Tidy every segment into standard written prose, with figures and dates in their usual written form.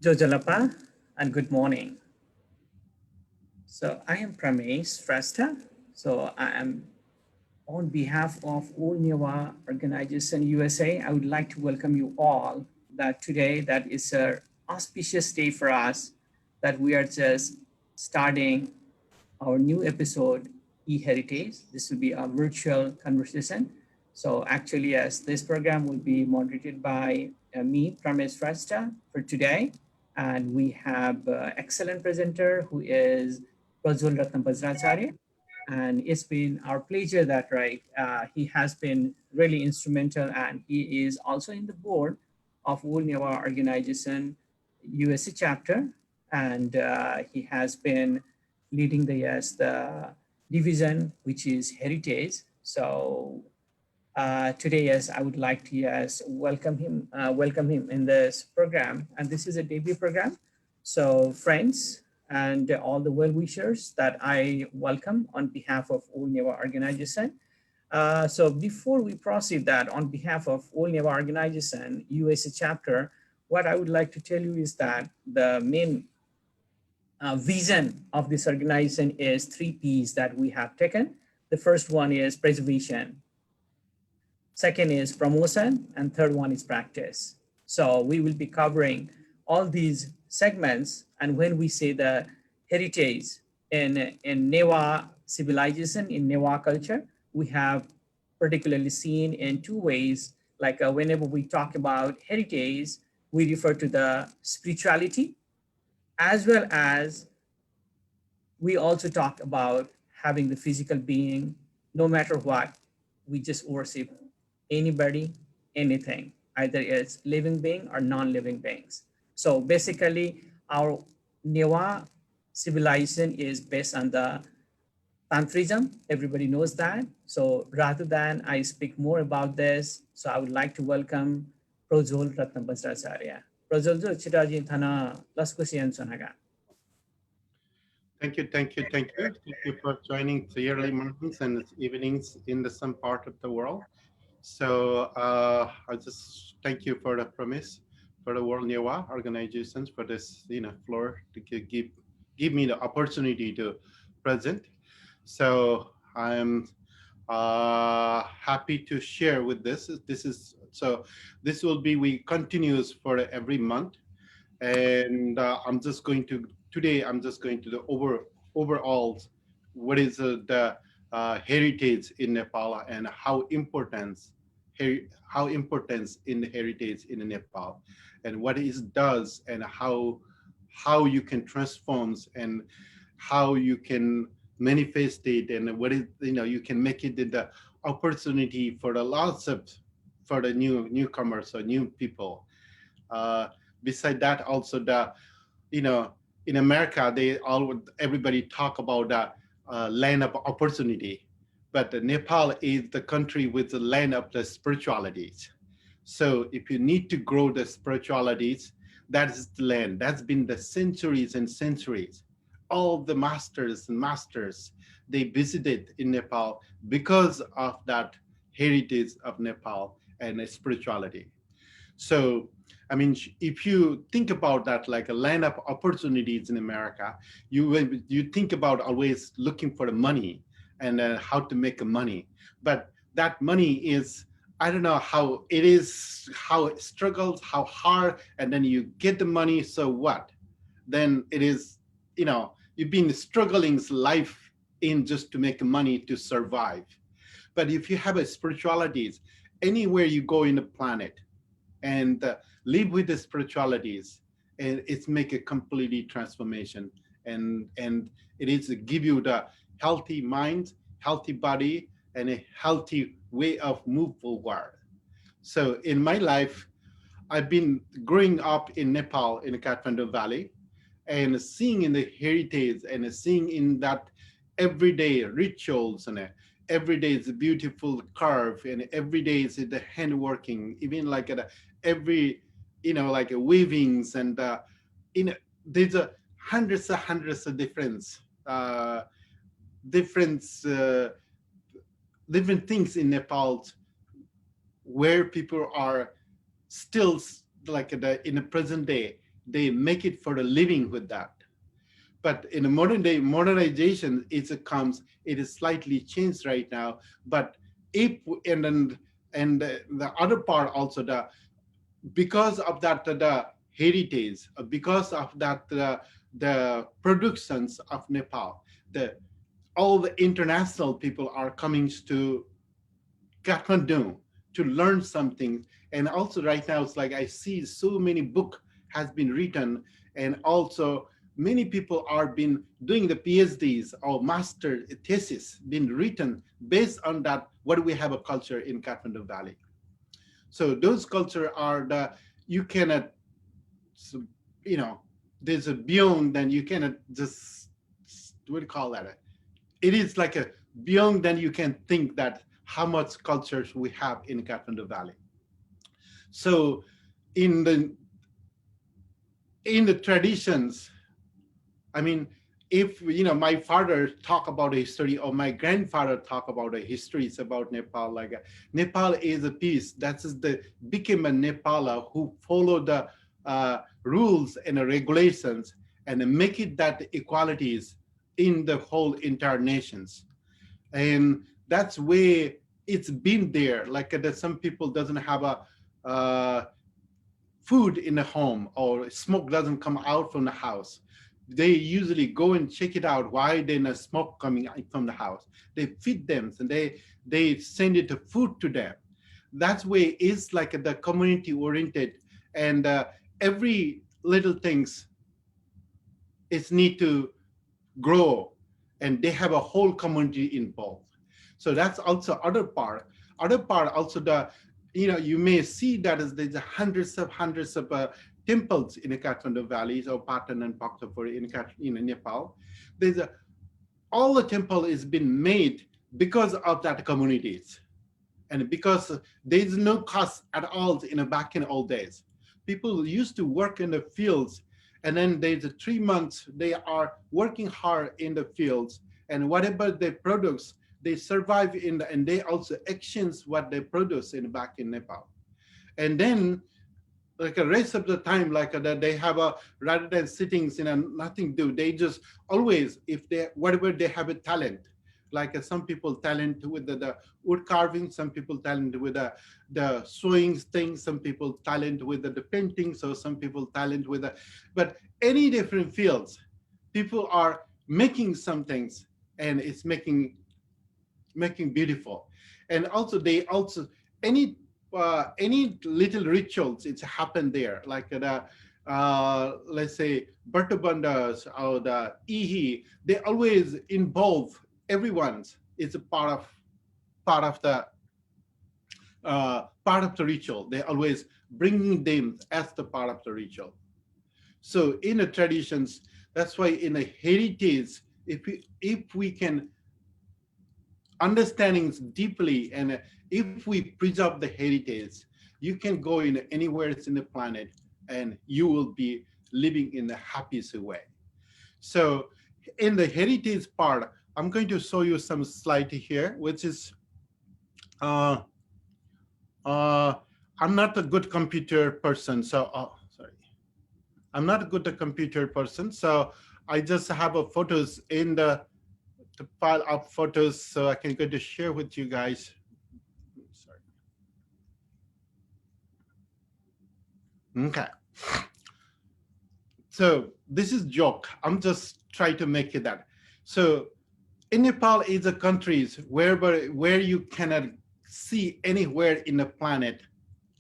Jojalapa, and good morning. So I am Pramesh Fresta. So I am on behalf of all Newah organization USA. I would like to welcome you all that today that is a auspicious day for us that we are just starting our new episode e-heritage. This will be a virtual conversation. So actually, yes, this program will be moderated by me, Pramesh Frasta, for today. And we have excellent presenter who is Prajwal Ratna Vajracharya. And it's been our pleasure that, right, he has been really instrumental and he is also in the board of All Newah Organization USA chapter. And he has been leading the, yes, the division, which is heritage. So today, yes, I would like to, yes, welcome him in this program. And this is a debut program. So friends and all the well-wishers that I welcome on behalf of all Newah organization. So before we proceed that on behalf of all Newah organization, USA chapter, what I would like to tell you is that the main vision of this organization is three P's that we have taken. The first one is preservation, second is promotion, and third one is practice. So we will be covering all these segments. And when we say the heritage in Newah civilization, in Newah culture, we have particularly seen in two ways. Like whenever we talk about heritage, we refer to the spirituality as well as we also talk about having the physical being, no matter what, we just worship anybody, anything, either it's living being or non-living beings. So basically, our Newah civilization is based on the Tantrism. Everybody knows that. So rather than I speak more about this, so I would like to welcome Prajwal Ratna Vajracharya. Prajwal jo chitaji thana lasko siyan sonaga. Thank you for joining the early mornings and evenings in some part of the world. So I just thank you for the promise for the World Newah organizations for this floor to give me the opportunity to present. So I'm happy to share with this. This will be we continues for every month, and I'm just going to the overall what is the heritage in Nepal and how importance in the heritage in Nepal and what it does and how you can transform and how you can manifest it and what is you can make it in the opportunity for the lots of for the newcomers or new people. Uh, Beside that, also you know in America everybody talk about the land of opportunity, but Nepal is the country with the land of the spiritualities. So if you need to grow the spiritualities, that is the land. That's been the centuries and centuries. All the masters and masters, they visited in Nepal because of that heritage of Nepal and spirituality. So, I mean, if you think about that, like a land of opportunities in America, you think about always looking for the money and how to make money. But that money is, I don't know how it is, how it struggles, how hard, and then you get the money. So what? Then it is, you've been struggling life in just to make money to survive. But if you have a spiritualities, anywhere you go in the planet, and live with the spiritualities, and it's make a completely transformation, and it is to give you the healthy mind, healthy body, and a healthy way of move forward. So in my life, I've been growing up in Nepal in the Kathmandu Valley and seeing in the heritage and seeing in that everyday rituals and every day is a beautiful carve and every day is the handworking, even like every, like weavings and, there's a hundreds of different, uh, different things in Nepal where people are still like in the present day they make it for a living with that. But in a modern day modernization, it is slightly changed right now. But if and the other part also, because of that the heritage, because of that the productions of Nepal, the all the international people are coming to Kathmandu to learn something. And also right now, it's like I see so many book has been written, and also many people are been doing the PhDs or master thesis been written based on that. What do we have a culture in Kathmandu Valley? So those culture are the you cannot, so, you know, there's a beyond. Then you cannot just what do you call that? It is like a beyond than you can think that how much cultures we have in Kathmandu Valley. So in the traditions, I mean, if my father talk about a history or my grandfather talk about a histories about Nepal, like Nepal is a piece that is the became a Nepala who follow the rules and regulations and make it that equalities in the whole entire nations. And that's where it's been there, like that some people doesn't have a food in the home or smoke doesn't come out from the house. They usually go and check it out why there's no smoke coming out from the house. They feed them and they send it to food to them. That's way is like the community oriented, and every little things is need to grow, and they have a whole community involved. So that's also other part also the you may see that as there's hundreds of temples in the Kathmandu valleys or Patan and Bhaktapur in Nepal. There's all the temple is been made because of that communities, and because there's no cost at all in the back in old days. People used to work in the fields, and then there's 3 months they are working hard in the fields, and whatever they produce, they survive and they also exchange what they produce in back in Nepal. And then like the rest of the time, like that they have a rather than sitting in and nothing do, they just always if they whatever they have a talent, like some people talent with the wood carving, some people talent with the sewing things, some people talent with the painting, so some people talent with but any different fields, people are making some things, and it's making beautiful. And also they also any little rituals it's happened there, like the let's say Bertabandas or the Ihi, they always involve everyone's. It's a part of the part of the ritual. They always bringing them as the part of the ritual. So in the traditions, that's why in the heritage, if we can understandings deeply, and if we preserve the heritage, you can go in anywhere in the planet and you will be living in the happiest way. So in the heritage part, I'm going to show you some slide here, which is uh, uh, I'm not a good computer person, so sorry, I'm not a good computer person, so I just have a photos in the pile of photos, so I can go to share with you guys. Sorry. Okay. So this is joke. I'm just trying to make it that. So in Nepal is a countries where you cannot see anywhere in the planet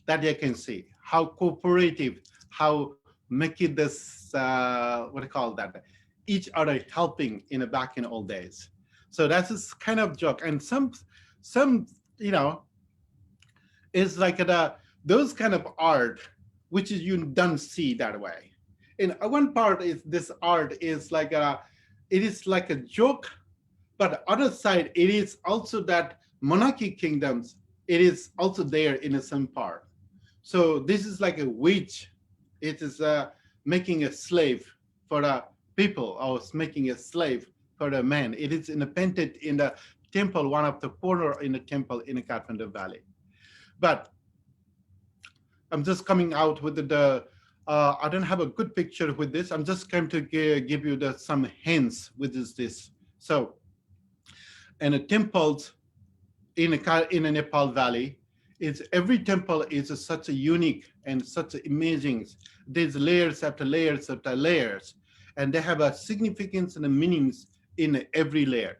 that you can see how cooperative, how make it this what do you call that? Each other helping in the back in old days. So that's this kind of joke, and some is like those kind of art which is you don't see that way. And one part is this art is like it is like a joke, but other side it is also that monarchy kingdoms, it is also there in some part. So this is like a witch. It is making a slave for the people, or making a slave for the man. It is painted in the temple, one of the corner in the temple in the Kathmandu Valley. But I'm just coming out with the I don't have a good picture with this. I'm just going to give you some hints with this. So, and the temples in a Nepal valley, is every temple is such a unique and such amazing. There's layers after layers after layers, and they have a significance and a meanings in every layer.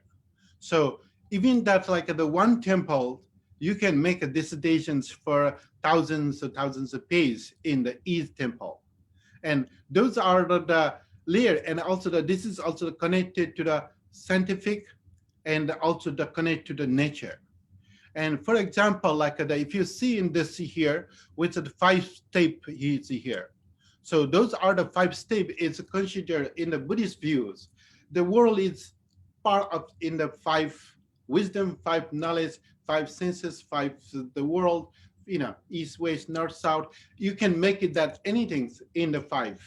So even that, like the one temple, you can make a dissertations for thousands of pages in the each temple, and those are the layer, and also this is also connected to the scientific, and also the connect to the nature. And for example, like if you see in this here, which are the five step you see here. So those are the five step is considered in the Buddhist views. The world is part of in the five wisdom, five knowledge, five senses, five the world, east, west, north, south. You can make it that anything in the five.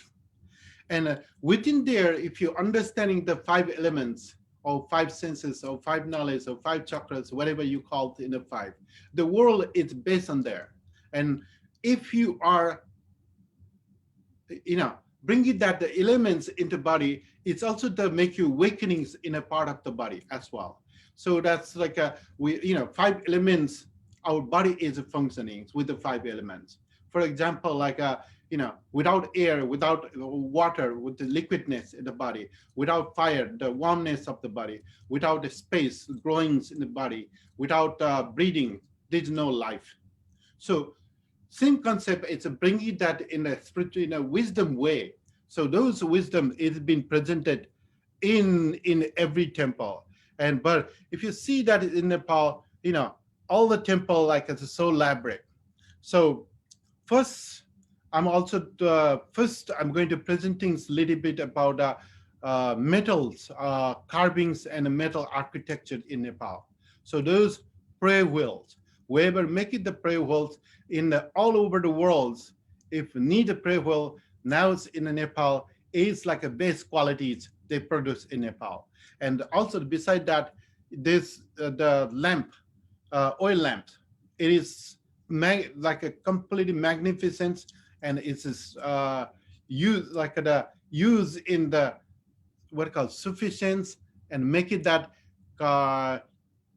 And within there, if you're understanding the five elements or five senses or five knowledge or five chakras, whatever you call it in the five, the world is based on there. And if you are, bringing that the elements into body, it's also to make you awakenings in a part of the body as well. So that's like five elements. Our body is functioning with the five elements. For example, like without air, without water, with the liquidness in the body, without fire, the warmness of the body, without the space, growings in the body, without breathing, there's no life. So same concept, it's bringing that in a spiritual, in a wisdom way. So those wisdom is being presented in every temple. And but if you see that in Nepal, all the temple like it's so elaborate. So first, I'm going to present things a little bit about metals, carvings, and metal architecture in Nepal. So those prayer wheels, wherever make it the prayer wheels in all over the world, if need a prayer wheel, now it's in Nepal, is like a base qualities they produce in Nepal. And also beside that, this the lamp, oil lamp. It is like a completely magnificent, and it's use like the use in the what called sufficiency, and make it that uh,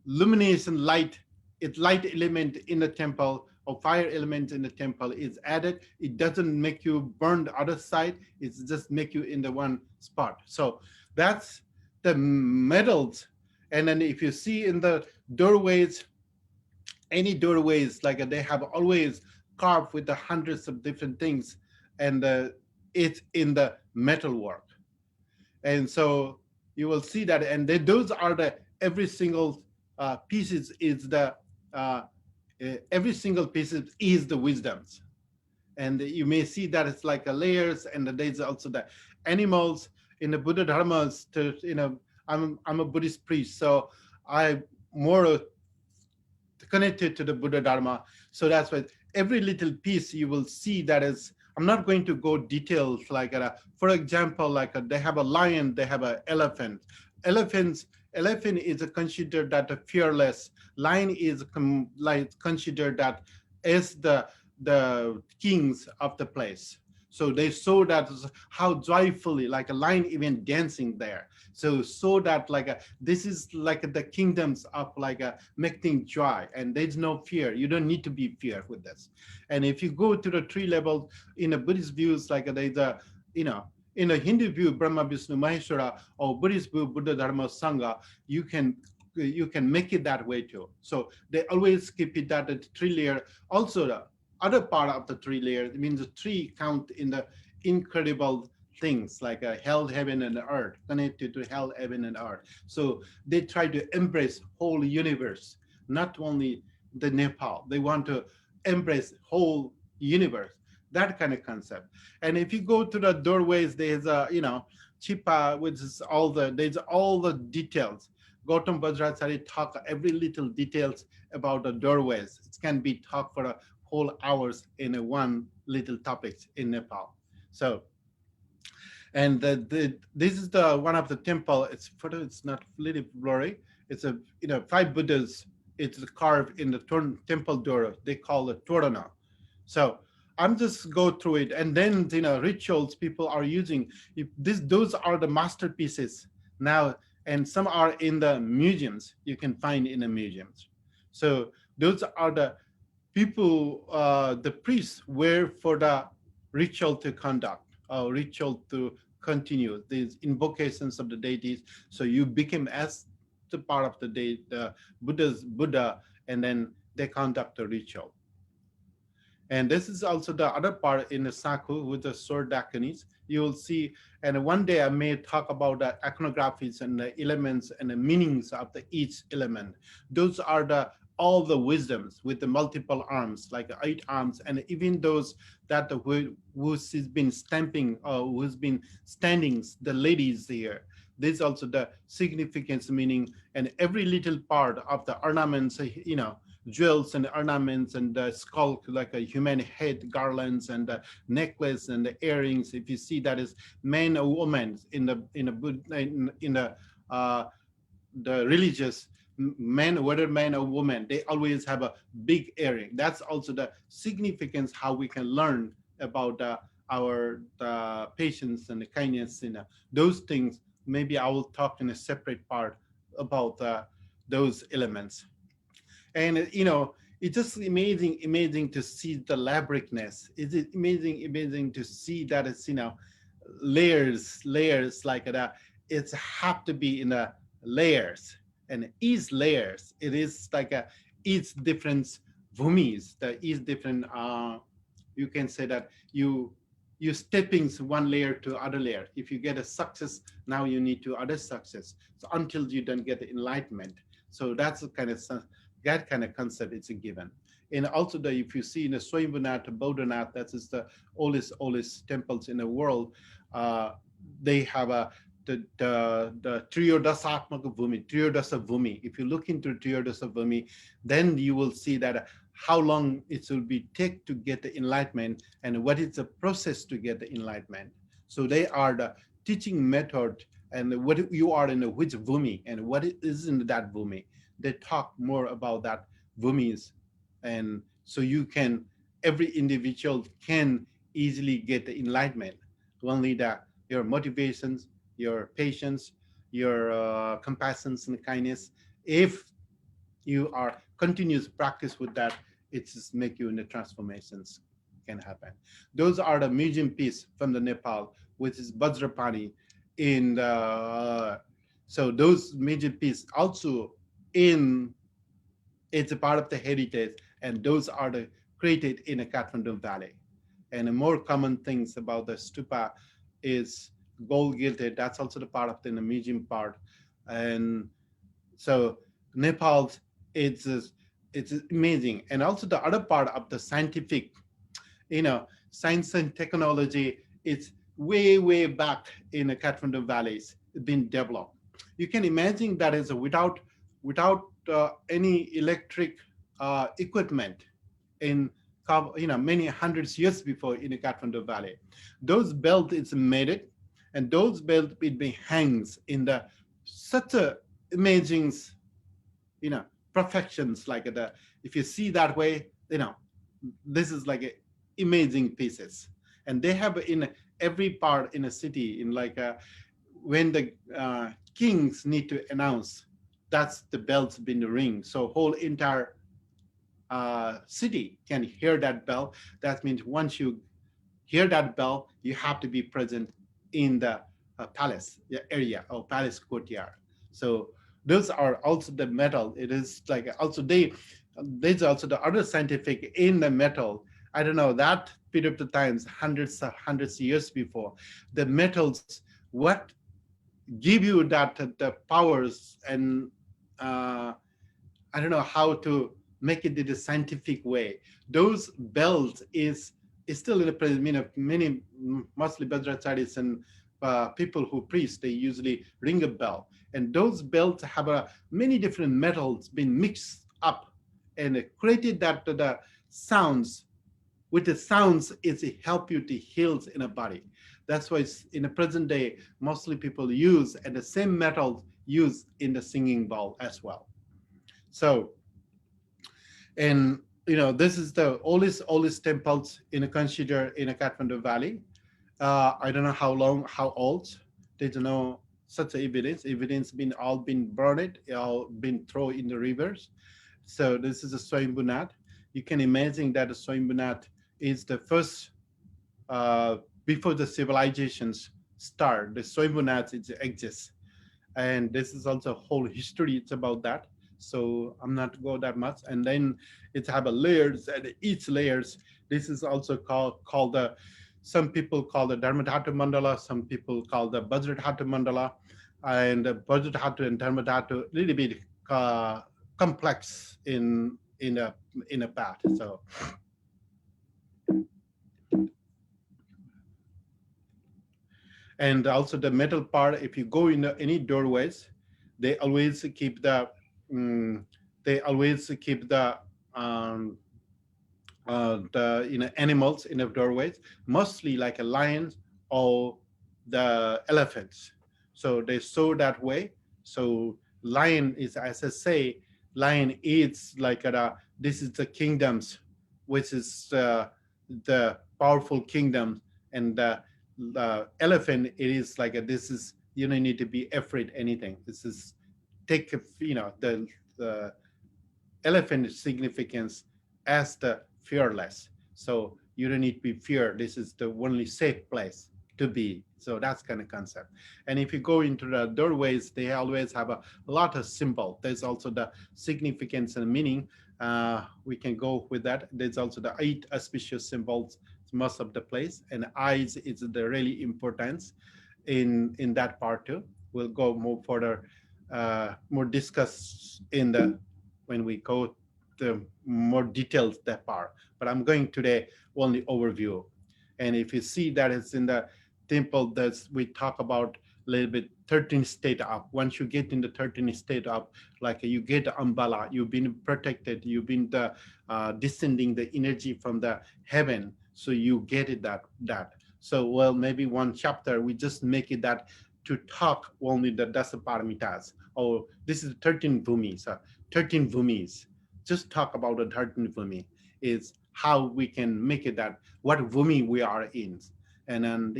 lumination light, it light element in the temple or fire element in the temple is added. It doesn't make you burn the other side, it's just make you in the one spot. So that's the metals. And then if you see in the doorways, any doorways, like they have always carved with the hundreds of different things, and it's in the metal work. And so you will see that, and those are the every single pieces is the uh, every single piece is the wisdoms. And you may see that it's like a layers, and there's also the animals in the Buddha dharmas. I'm a Buddhist priest, so I more connected to the Buddha Dharma. So that's why every little piece you will see that is, I'm not going to go details like, for example, like they have a lion, they have an elephant. Elephant is considered that fearless. Lion is like considered that is the kings of the place. So they saw that how joyfully, like a lion even dancing there. So that like this is like the kingdoms of like making joy, and there's no fear. You don't need to be fear with this. And if you go to the three levels in a Buddhist views, like there's a in a Hindu view, Brahma, Vishnu, Maheshwara, or Buddhist view, Buddha, Dharma, Sangha, you can make it that way too. So they always keep it that at three layer. Also, the other part of the three layers, it means the three count in the incredible things like hell, heaven, and earth, connected to hell, heaven, and earth. So they try to embrace whole universe, not only the Nepal. They want to embrace whole universe, that kind of concept. And if you go to the doorways, there's a chipa, which is there's all the details. Gautam Vajracharya talk every little details about the doorways. It can be talked for a whole hours in a one little topics in Nepal. So, and this is the one of the temple. It's photo. It's not really blurry. It's a five Buddhas. It's carved in the temple door. They call it Torana. So I'm just go through it, and then rituals people are using. If this, those are the masterpieces now, and some are in the museums. You can find in the museums. So those are the people, the priests were for the ritual to conduct, ritual to continue these invocations of the deities. So you became as the part of the day, the Buddha, and then they conduct the ritual. And this is also the other part in the Saku with the sword daconis. You will see, and one day I may talk about the iconographies and the elements and the meanings of the each element. Those are the all the wisdoms with the multiple arms, like 8 arms, and even those that who's been stamping or who's been standing, the ladies here. This also the significance meaning, and every little part of the ornaments, jewels and ornaments and the skull like a human head garlands and the necklace and the earrings. If you see that is man or woman uh, the religious man, whether man or woman, they always have a big earring. That's also the significance how we can learn about our patience and the kindness. Those things. Maybe I will talk in a separate part about those elements. And it's just amazing to see the elaborateness. It's amazing to see that it's layers like that. It's have to be in the layers, and each layers it is like a each different bhumis, the each different you can say that you stepping one layer to other layer. If you get a success, now you need to other success, so until you don't get the enlightenment. So that's the kind of that kind of concept it's a given. And also if you see in the Swayambhunath, Bodhanath, that is the oldest temples in the world. They have the Triyodasatmaka Bhumi, Triyodasa Bhumi. If you look into Triyodasa Bhumi, then you will see that how long it will be take to get the enlightenment and what is the process to get the enlightenment. So they are the teaching method and what you are in which Bhumi and what is in that Bhumi. They talk more about that bhumis, and so you can every individual can easily get the enlightenment. Only that your motivations, your patience, your compassion and kindness, if you are continuous practice with that, it just make you in the transformations can happen. Those are the museum piece from the Nepal, which is Vajrapani in the so those major piece also in it's a part of the heritage, and those are the created in a Kathmandu Valley. And the more common things about the stupa is gold gilded. That's also the part of the museum part. And so Nepal, it's it's amazing. And also the other part of the scientific, science and technology, it's way back in the Kathmandu valleys been developed. You can imagine that is without any electric equipment in many hundreds years before in the Kathmandu Valley. Those belt is made it, and those belt it be hangs in the such a amazing perfections like the if you see that way, this is like a amazing pieces. And they have in every part in a city in like when the kings need to announce, that's the bells been ring, so whole entire city can hear that bell. That means once you hear that bell, you have to be present in the palace area or palace courtyard. So those are also the metal. It is like also there's also the other scientific in the metal. I don't know that period of times, hundreds of years before, the metals what give you that the powers and I don't know how to make it in a scientific way. Those bells is still in the present. Many mostly Vajracharyas and people who preach, they usually ring a bell, and those bells have many different metals been mixed up and created that the sounds. With the sounds, it help you to heal in a body. That's why in the present day, mostly people use and the same metals used in the singing bowl as well. So, and this is the oldest temples in a consider in a Kathmandu Valley. I don't know how long, how old. There's no such evidence. Evidence been all been burned, all been thrown in the rivers. So this is a Swayambhunath. You can imagine that a Swayambhunath is the first before the civilizations start. The Swayambhunath it exists, and this is also whole history. It's about that. So I'm not go that much. And then it's have a layers, and each layers. This is also called the. Some people call the Dharmadhatu Mandala. Some people call the Vajracharya Mandala, and Vajracharya and Dharmadhatu little bit complex in a path. So and also the metal part, if you go in any doorways, they always keep the mm, they always keep the animals in the doorways, mostly like a lion or the elephants. So they show that way. So lion is, as I say, lion is like this is the kingdoms, which is the powerful kingdom, and the elephant it is like this is you don't need to be afraid anything. This is take the elephant significance as the fearless. So you don't need to be feared. This is the only safe place to be. So that's kind of concept. And if you go into the doorways, they always have a lot of symbol. There's also the significance and meaning. We can go with that. There's also the 8 auspicious symbols most of the place, and eyes is the really importance in that part too. We'll go more further, more discuss in the when we go the more details that part. But I'm going today only overview. And if you see that it's in the temple that we talk about a little bit 13 state up. Once you get in the 13 state up, like you get umbrella, you've been protected, you've been descending the energy from the heaven. So you get it that. So well, maybe one chapter we just make it that to talk only the Dasaparamitas. Oh, this is 13 bhumis, 13 bhumis. Just talk about the 13 bhumi is how we can make it that what bhumi we are in. And then,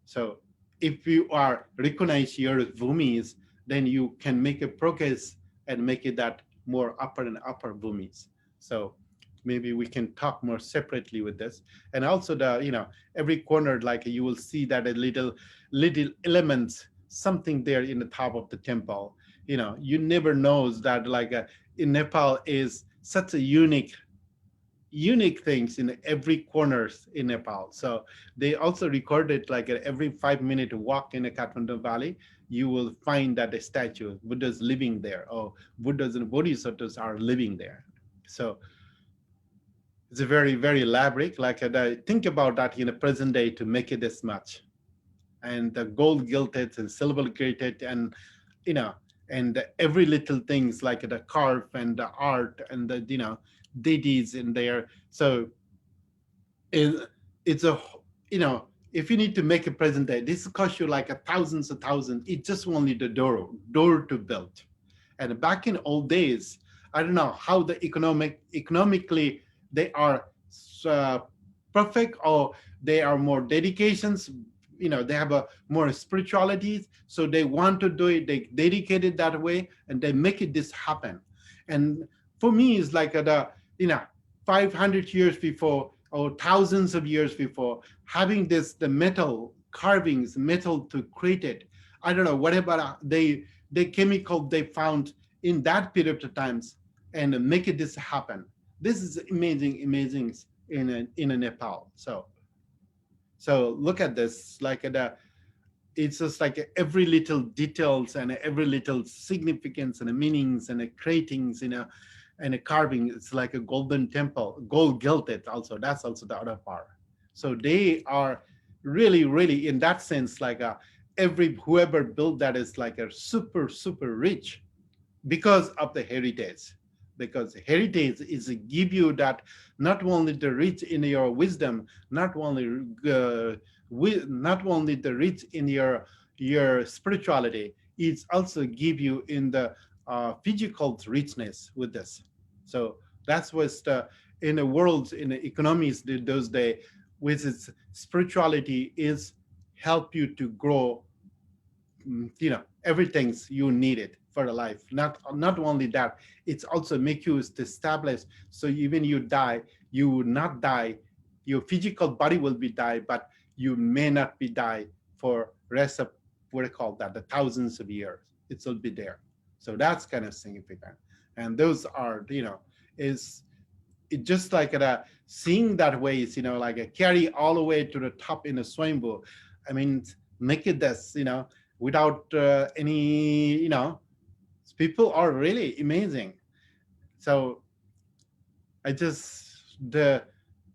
so if you are recognize your bhumis, then you can make a progress and make it that more upper and upper bhumis. So maybe we can talk more separately with this. And also every corner, like you will see that a little elements, something there in the top of the temple. You never knows that like in Nepal is such a unique things in every corners in Nepal. So they also recorded like at every 5-minute walk in the Kathmandu Valley, you will find that a statue, Buddha's living there, or Buddhas and Bodhisattvas are living there. So it's a very, very elaborate, like think about that in the present day to make it this much. And the gold gilded and silver gilded and, and every little things like the carve and the art and the, deities in there. So it's a, if you need to make a present day, this costs you like thousands of thousands. It's just only the door to build. And back in old days, I don't know how the economically they are uh, perfect or they are more dedications. They have a more spirituality, so they want to do it. They dedicate it that way, and they make it this happen. And for me, it's like 500 years before or thousands of years before having the metal carvings, metal to create it. I don't know whatever the chemical they found in that period of times and make it this happen. This is amazing in Nepal. So look at this, like it's just like every little details and every little significance and meanings and creatings, and a carving. It's like a golden temple, gold gilded. Also, that's also the other part. So they are really, really in that sense, like every whoever built that is like a super rich because of the heritage. Because heritage is to give you that not only the rich in your wisdom, not only not only the rich in your spirituality, it's also give you in the physical richness with this. So That's what's the in the world in the economies those days, with its spirituality is help you to grow, everything's you need it for the life. Not only that, it's also make you to establish, so even you die, you will not die. Your physical body will be die, but you may not be die for rest of what I call that the thousands of years. It will be there. So that's kind of significant. And those are, is it just like seeing that way is, like a carry all the way to the top in a swimming pool. I mean, make it this, without any, people are really amazing. So I just the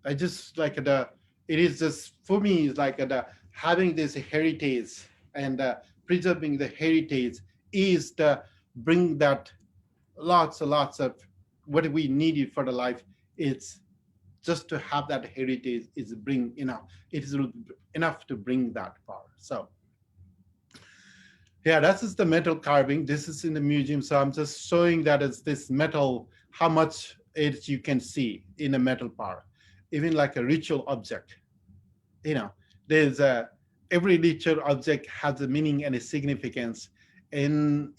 I just like the it is just for me it's like the having this heritage and preserving the heritage is the bring that lots and lots of what we needed for the life. It's just to have that heritage is bring it is enough to bring that far. So yeah, that's just the metal carving. This is in the museum, so I'm just showing that it's this metal, how much it you can see in a metal part, even like a ritual object. You know, there's a every ritual object has a meaning and a significance, in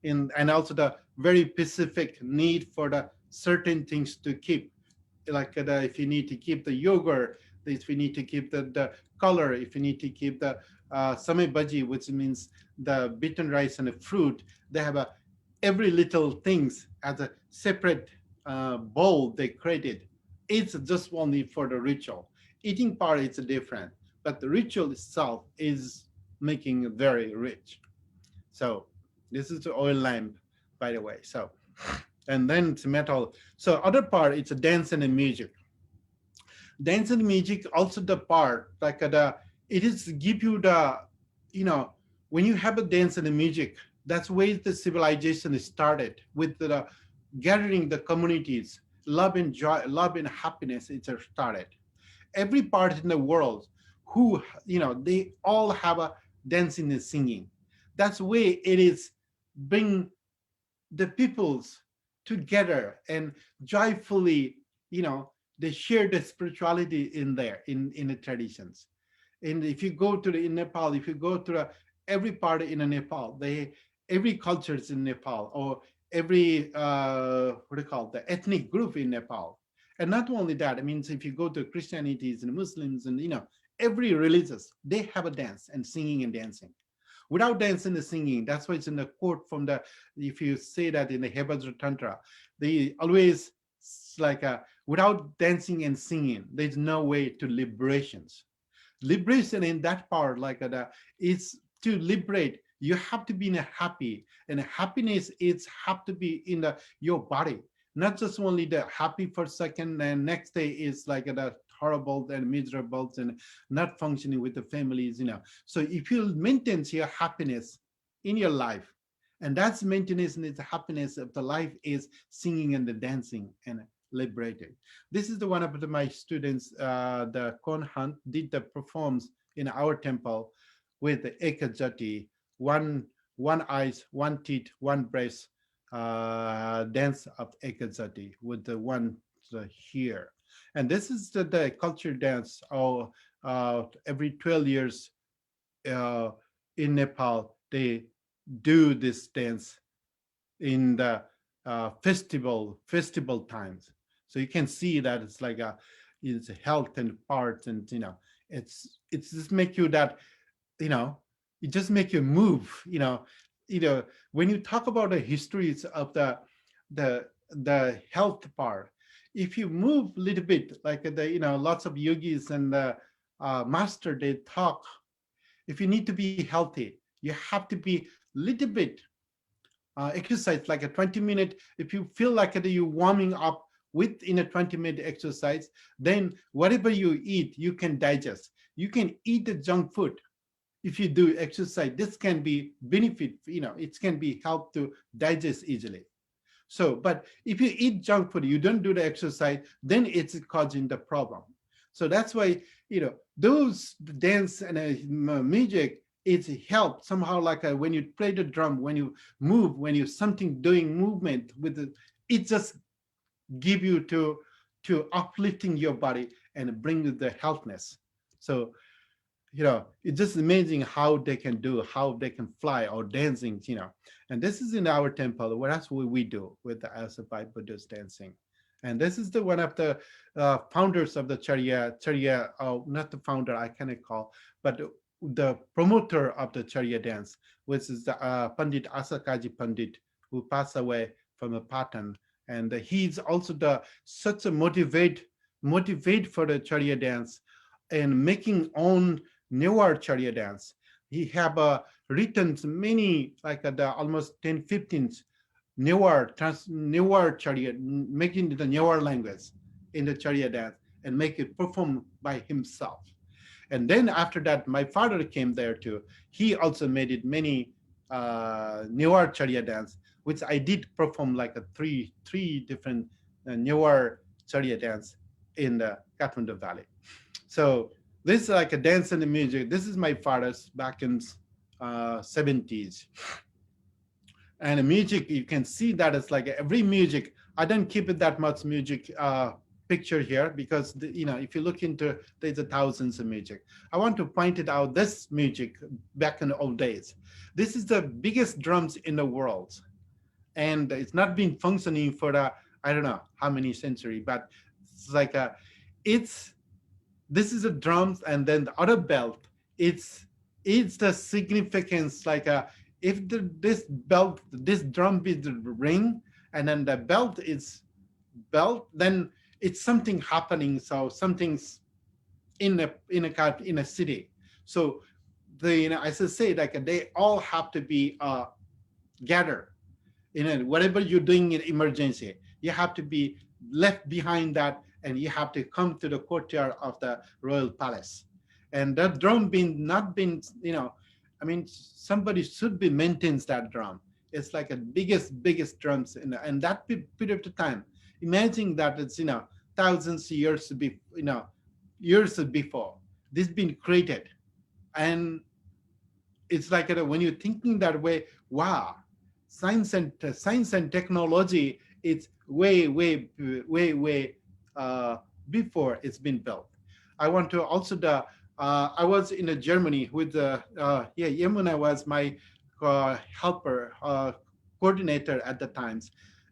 and also the very specific need for the certain things to keep, like if you need to keep the yogurt, if you need to keep the color, if you need to keep the same bhaji, which means the beaten rice and the fruit, they have a every little things as a separate bowl they created. It's just only for the ritual. Eating part is different, but the ritual itself is making it very rich. So this is the oil lamp, by the way. So and then it's metal. So other part it's a dance and a music. Dance and music also the part like the it is give you the you know when you have a dance and a music, that's where the civilization started with the gathering the communities, love and joy, love and happiness. It started every part in the world who they all have a dancing and singing. That's way it is bring the peoples together and joyfully, they share the spirituality in there in the traditions. And if you go to the in Nepal, if you go to every part in Nepal, they every cultures in Nepal, or every what do you call it, the ethnic group in Nepal. And not only that, I mean, if you go to Christianities and Muslims and every religious, they have a dance and singing and dancing. Without dancing and singing, that's why it's in the quote from the, if you say that in the Hebrew Tantra, they always like without dancing and singing, there's no way to liberations. Liberation in that part, like is to liberate. You have to be in a happy, and happiness is have to be in the your body, not just only the happy for a second, and next day is like the horrible and miserable and not functioning with the families. So if you maintain your happiness in your life, and that's maintenance and the happiness of the life is singing and the dancing and liberating. This is the one of my students, the Kon Hunt, did the performs in our temple with the Ekajati, one eyes, one teeth, one breast, dance of Ekajati with the one here. And this is the culture dance. Every 12 years uh, in Nepal, they do this dance in the festival times. So you can see that it's like it's health and parts, and it's just make you that you know it just make you move. When you talk about the histories of the health part, if you move a little bit, like the lots of yogis and the master, they talk. If you need to be healthy, you have to be little bit exercise, like a 20-minute. If you feel like you're warming up within a 20-minute exercise, then whatever you eat, you can digest. You can eat the junk food. If you do exercise, this can be benefit, it can be help to digest easily. So, but if you eat junk food, you don't do the exercise, then it's causing the problem. So that's why, those dance and music, it's help somehow, like when you play the drum, when you move, when you something doing movement with it, it just give you to uplifting your body and bring you the healthness. So it's just amazing how they can do, how they can fly or dancing, and this is in our temple. What else we do with the Asafai Buddhist dancing? And this is the one of the founders of the Charya, not the founder, I cannot call, but the promoter of the Charya dance, which is the Pandit Asakaji Pandit, who passed away from a Patan. And he's also the such a motivate for the Charya dance and making own Newah Charya dance. He have written many, like the almost 10, 15 Newah Charya, making the Newah language in the Charya dance and make it perform by himself. And then after that, my father came there too. He also made it many Newah Charya dance, which I did perform like a three different Newah Charya dance in the Kathmandu Valley. So this is like a dance and the music. This is my father's back in 70s. And the music, you can see that it's like every music. I don't keep it that much music picture here because if you look into, there's a thousands of music. I want to point it out, this music back in the old days. This is the biggest drums in the world, and it's not been functioning for I don't know how many century, but it's like it's this is a drums, and then the other belt, it's the significance, like if this belt, this drum is the ring, and then the belt is belt, then it's something happening. So something's in a city. So as I say, like they all have to be gathered. Whatever you're doing in emergency, you have to be left behind that, and you have to come to the courtyard of the royal palace. And that drum being not been, somebody should be maintains that drum. It's like a biggest drums in that period of time. Imagine that it's thousands of years years before this been created. And it's like when you're thinking that way, wow, science and technology, it's way before it's been built. I want to also I was in Germany with Yamuna was my helper, coordinator at the times.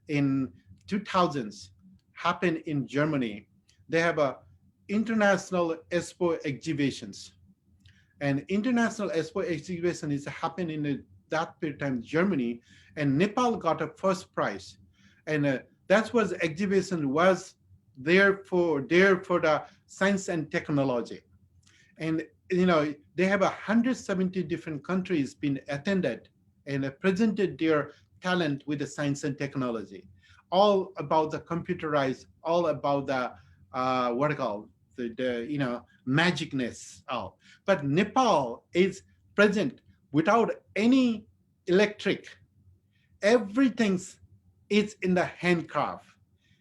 In 2000s, happened in Germany. They have a international expo exhibitions, and international expo exhibition is happening in that period of time Germany, and Nepal got a first prize, and that was exhibition was there for the science and technology. And they have 170 different countries been attended and presented their talent with the science and technology, all about the computerized, all about the what I call the magicness. All, but Nepal is present without any electric. Everything's is in the handcraft,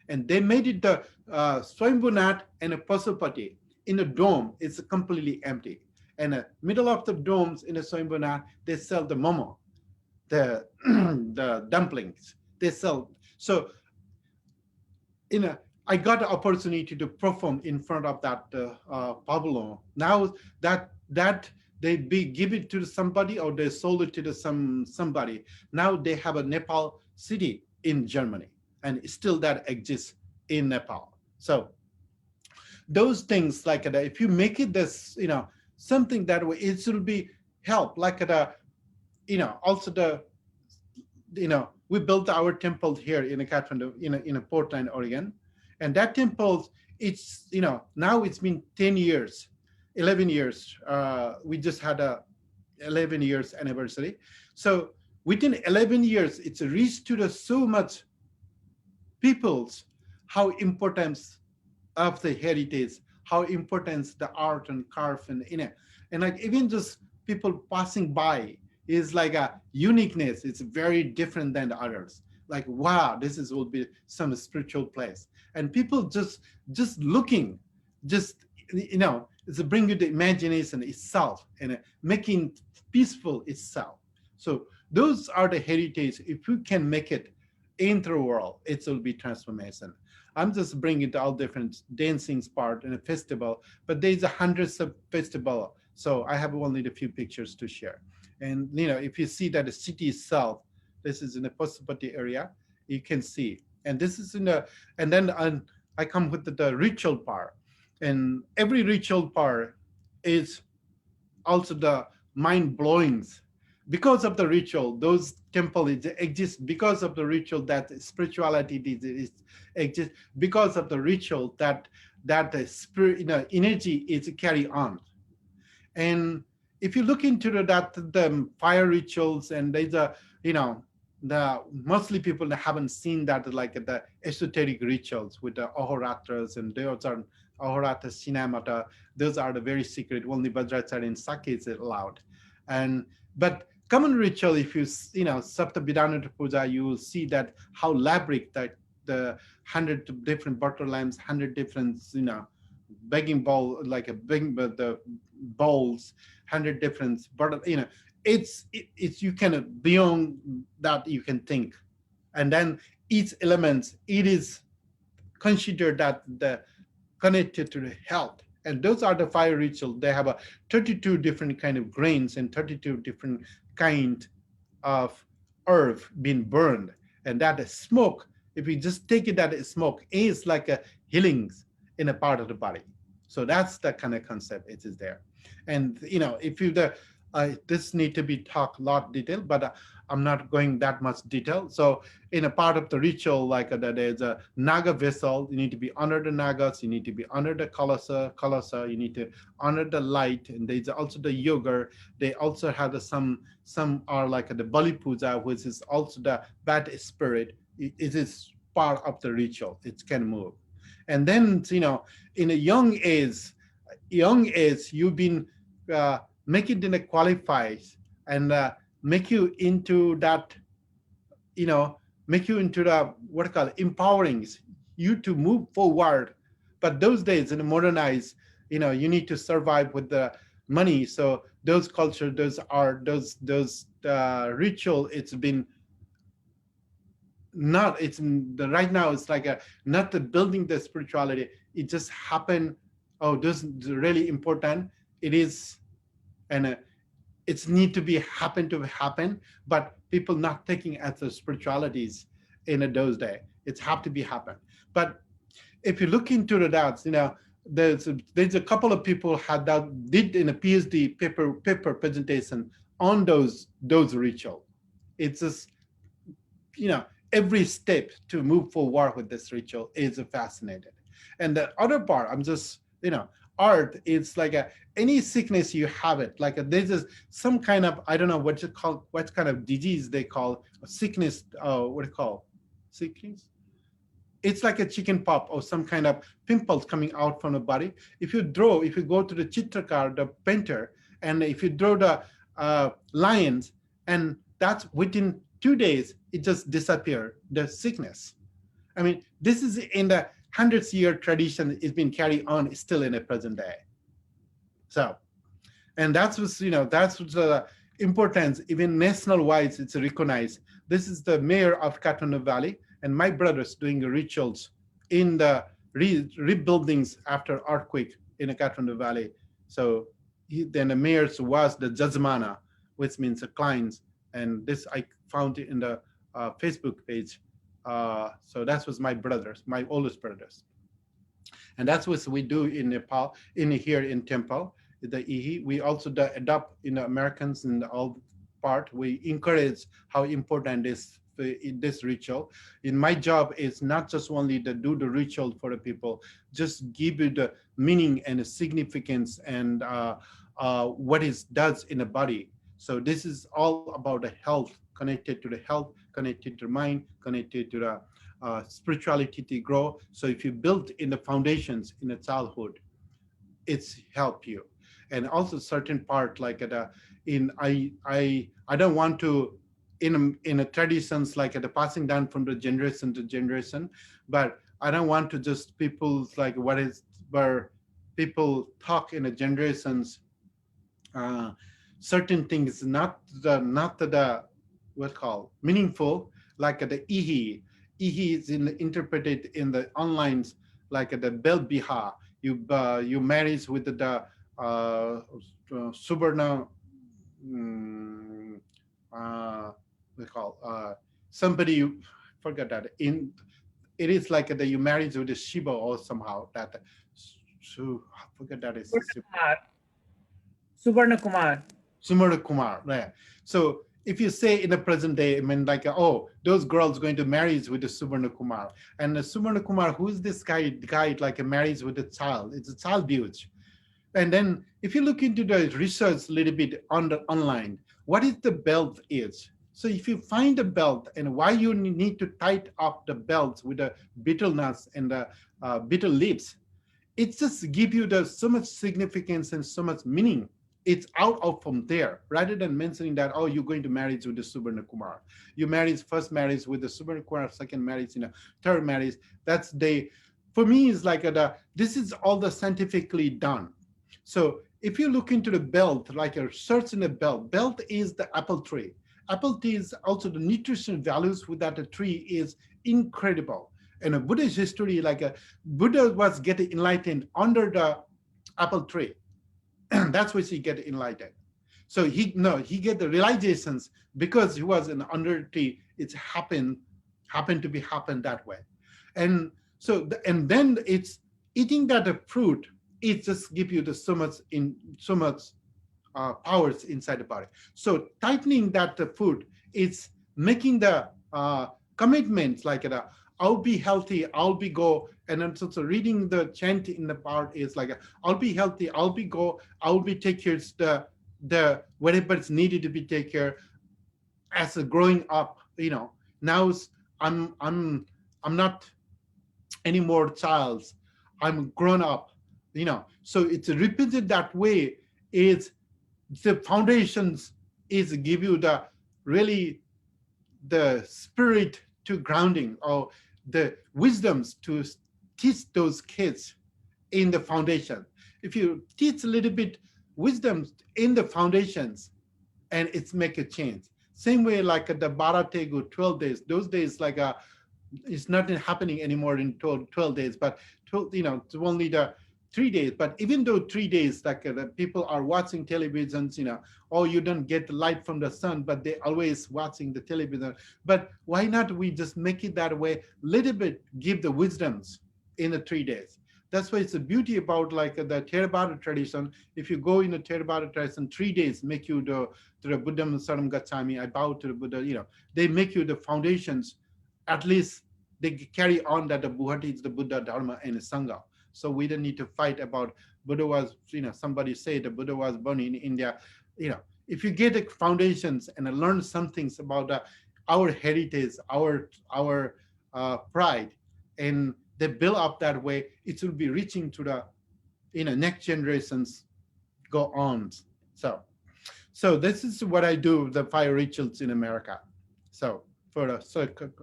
and they made it the Swayambhunath and a Pasupati in a dome. It's completely empty, and the middle of the domes in a Swayambhunath, they sell the momo, the the dumplings. They sell. So I got the opportunity to perform in front of that pavilion. Now that give it to somebody, or they sold it to somebody. Now they have a Nepal city in Germany, and still that exists in Nepal. So those things, like if you make it this, something that way, it will be help. Like also we built our temple here in Kathmandu, in Portland, Oregon, and that temple, it's now it's been 10 years, 11 years. We just had a 11 years anniversary. So within 11 years, it's reached to the so much people's how importance of the heritage, how important the art and carve and like even just people passing by is like a uniqueness. It's very different than the others. Like, wow, this is will be some spiritual place, and people just looking, just it's bringing the imagination itself and making peaceful itself. So those are the heritage. If you can make it into the world, it will be transformation. I'm just bringing it all different dancing part in a festival, but there's hundreds of festival. So I have only a few pictures to share. And if you see that the city itself, this is in the Pasupati area, you can see. And this is in the, and then I come with the ritual part. And every ritual part is also the mind blowing because of the ritual. Those temple exist because of the ritual, that spirituality exists because of the ritual, that the spirit, energy is carry on. And if you look into the fire rituals, and there's a, the mostly people that haven't seen that, like the esoteric rituals with the ahoratras, and those are ahorata cinemata. Those are the very secret. Only Vajracharya and Sake is allowed. And but common ritual, if Sapta Vidhanata Puja, you will see that how elaborate that the 100 different butter lamps, 100 different begging bowl, like a big the bowls, 100 different butter, it's you can beyond that you can think. And then each element, it is considered that the connected to the health. And those are the fire ritual. They have a 32 different kind of grains and 32 different kind of herb being burned. And that smoke, if you just take it, that smoke is like a healings in a part of the body. So that's the kind of concept it is there. And if you this need to be talked a lot detail, but I'm not going that much detail. So in a part of the ritual, like there's a naga vessel, you need to be under the nagas, you need to be under the kalasa, you need to honor the light, and there's also the yoga. They also have some are like the Bali Puja, which is also the bad spirit. It is part of the ritual. It can move. And then in a young age, you've been make it in a qualifies, and make you into that, make you into the what I call empowering you to move forward. But those days in the modernized, you need to survive with the money. So those culture, those ritual, it's been not, it's the right now, it's like a not the building the spirituality, it just happened. Oh, this is really important. It is. And it's need to be happen, but people not taking as the spiritualities in those days. It's have to be happen. But if you look into the dots, there's a couple of people had that did in a PhD paper presentation on those ritual. It's just, every step to move forward with this ritual is fascinating. And the other part, I'm just, art, it's like any sickness you have it, like there's some kind of, I don't know what you call, what kind of disease they call a sickness, what do you call sickness, it's like a chicken pop or some kind of pimples coming out from the body. If you go to the chitrakar, the painter, and if you draw the lions, and that's within 2 days, it just disappear, the sickness. I mean, this is in the hundreds year tradition, is being carried on still in the present day. So, and that's what's, that's what's the importance, even national wise, it's recognized. This is the mayor of Kathmandu Valley, and my brothers doing the rituals in the rebuildings after earthquake in the Kathmandu Valley. So then the mayor's was the Jajmana, which means the clients. And this I found it in the Facebook page. So that was my brothers, my oldest brothers. And that's what we do in Nepal, in here in Temple, the Ihi. We also adopt in the Americans in all part. We encourage how important is this ritual. In my job is not just only to do the ritual for the people, just give it the meaning and the significance and what it does in the body. So this is all about the health, connected to the health, connected to the mind, connected to the spirituality to grow. So if you build in the foundations in the childhood, it's help you. And also certain part like in I don't want to in a traditions like the passing down from the generation to generation, but I don't want to just people's like what is where people talk in the generations, uh, certain things not the what called meaningful, like the ihi. Ihi is interpreted in the online like the bel biha. You marries with the subarna, mm, we call somebody you forget that in it is like that you married with the Shiba or somehow that so I forget that is Kumar, Subarna Kumar. Sumar Kumar. Yeah. So if you say in the present day, I mean, like, oh, those girls going to marry with the Subarna Kumar, and the Subarna Kumar, who is this guy? Guy like marries with a child. It's a child abuse. And then if you look into the research a little bit on the online, what is the belt is? So if you find a belt and why you need to tighten up the belt with the betel nuts and the betel leaves, it just give you the so much significance and so much meaning. It's out of from there rather than mentioning that, oh, you're going to marriage with the Subarna Kumar. You married first marriage with the Subarna Kumar, second marriage, third marriage. That's the for me is like this is all the scientifically done. So if you look into the belt, like a search in the belt is the apple tree. Apple tree is also the nutrition values with that tree is incredible. In a Buddhist history, like a Buddha was getting enlightened under the apple tree. That's why he get enlightened. So he get the realizations because he was in under tree. It's happened to be happened that way, and and then it's eating that fruit. It just give you the so much powers inside the body. So tightening that food, it's making the commitments like I'll be healthy, I'll be go, and then so reading the chant in the part is like I'll be healthy, I'll be go, I'll be take care the whatever it's needed to be take care as a growing up. Now I'm I'm not anymore child. I'm grown up. So it's repeated that way. Is the foundations is give you the really the spirit to grounding or the wisdoms to teach those kids in the foundation. If you teach a little bit wisdom in the foundations, and it's make a change. Same way like the Barategu 12 days, those days like it's not happening anymore in 12 days, but 12, it's only the 3 days. But even though 3 days, like the people are watching televisions, oh, you don't get the light from the sun, but they always watching the television. But why not we just make it that way? Little bit give the wisdoms in the 3 days. That's why it's a beauty about like the Theravada tradition. If you go in the Theravada tradition, 3 days make you to the Buddham Saram Gacchami, I bow to the Buddha, they make you the foundations. At least they carry on that the Buddha is the Buddha, Dharma, and Sangha. So we don't need to fight about Buddha was, somebody say the Buddha was born in India. If you get the foundations and learn some things about our heritage, our pride, and they build up that way, it will be reaching to the next generations go on. So this is what I do, the fire rituals in America. So for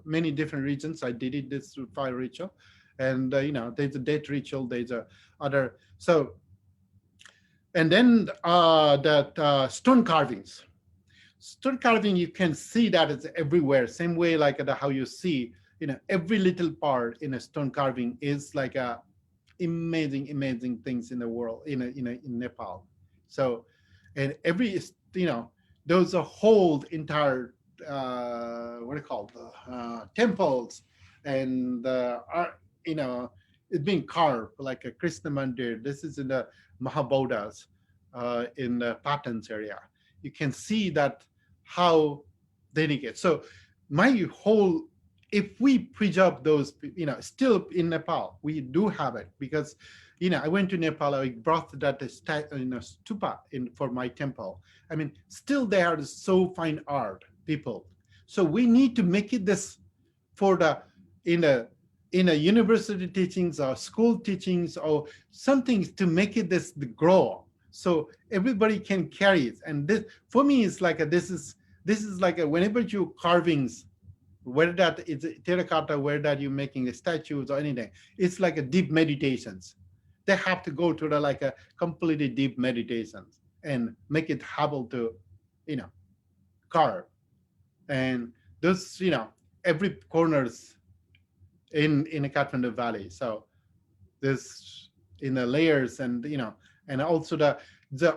many different regions, I did it this fire ritual, and there's a death ritual, there's a other. So and then that stone carvings. Stone carving, you can see that it's everywhere. Same way like how you see, every little part in a stone carving is like a amazing things in the world in Nepal. So and every those are whole entire what are called temples and are it's being carved like a Krishna mandir. This is in the Mahabodhas in the Patans area. You can see that how delicate. So my whole if we preserve those, still in Nepal, we do have it because, I went to Nepal, I brought that stupa in for my temple. I mean, still they are so fine art people. So we need to make it this for the in a university teachings or school teachings or something to make it this grow so everybody can carry it. And this for me is like this is like whenever you carvings, whether that it's terracotta, whether that you're making the statues or anything, it's like a deep meditations. They have to go to the like a completely deep meditations and make it able to, you know, carve. And those, every corners. in a Kathmandu Valley. So this in the layers, and and also the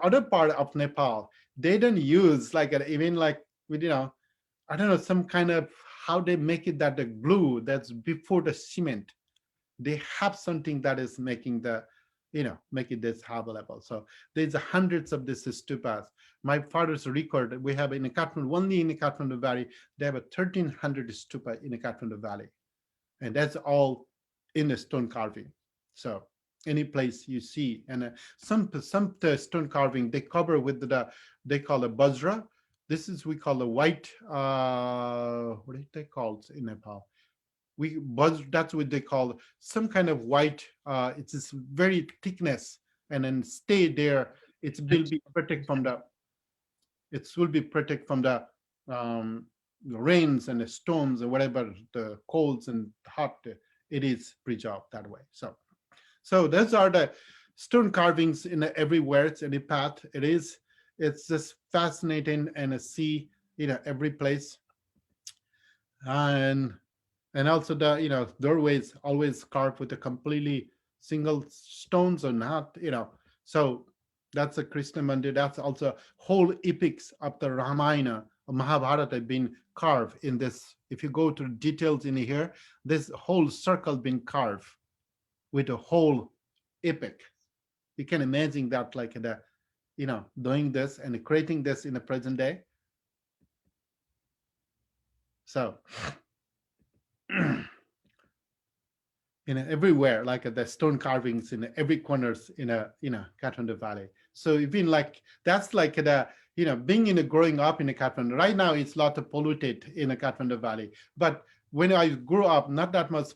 other part of Nepal, they don't use like even like with I don't know, some kind of how they make it, that the glue that's before the cement, they have something that is making the making this available. So there's hundreds of these stupas. My father's record, we have in the Kathmandu, only in the Kathmandu Valley, they have a 1,300 stupa in the Kathmandu Valley, and that's all in the stone carving. So any place you see, and some stone carving they cover with they call it Vajra. This is we call the white. What is they called in Nepal? We buzz, that's what they call some kind of white. It's this very thickness, and then stay there. It will be protect from the. It will be protect from the rains and the storms or whatever, the colds and hot. It is preserved that way. So those are the stone carvings in everywhere. It's any path. It is. It's just fascinating, and a see every place. And also the doorways always carved with a completely single stones or not. So that's a Krishna mandir. That's also whole epics of the Ramayana or Mahabharata have been carved in this. If you go to details in here, this whole circle been carved with a whole epic. You can imagine that, like the doing this and creating this in the present day. So everywhere, like the stone carvings in every corners in a Kathmandu Valley. So even like that's like the being in a growing up in a Kathmandu. Right now it's a lot of polluted in a Kathmandu Valley, but when I grew up, not that much.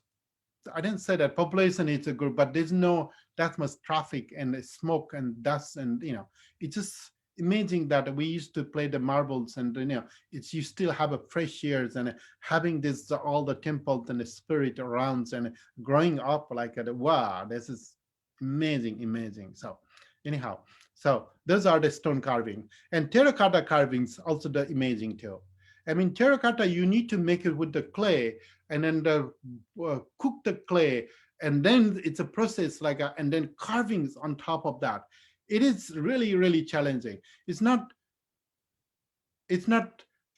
I didn't say that population is a group, but there's no that much traffic and smoke and dust, and it's just amazing that we used to play the marbles, and it's you still have a fresh airs, and having this all the temples and the spirit around, and growing up like wow, this is amazing, amazing. So anyhow, so those are the stone carving, and terracotta carvings also the amazing too. I mean, terracotta, you need to make it with the clay, and then cook the clay, and then it's a process like and then carvings on top of that. It is really, really challenging. It's not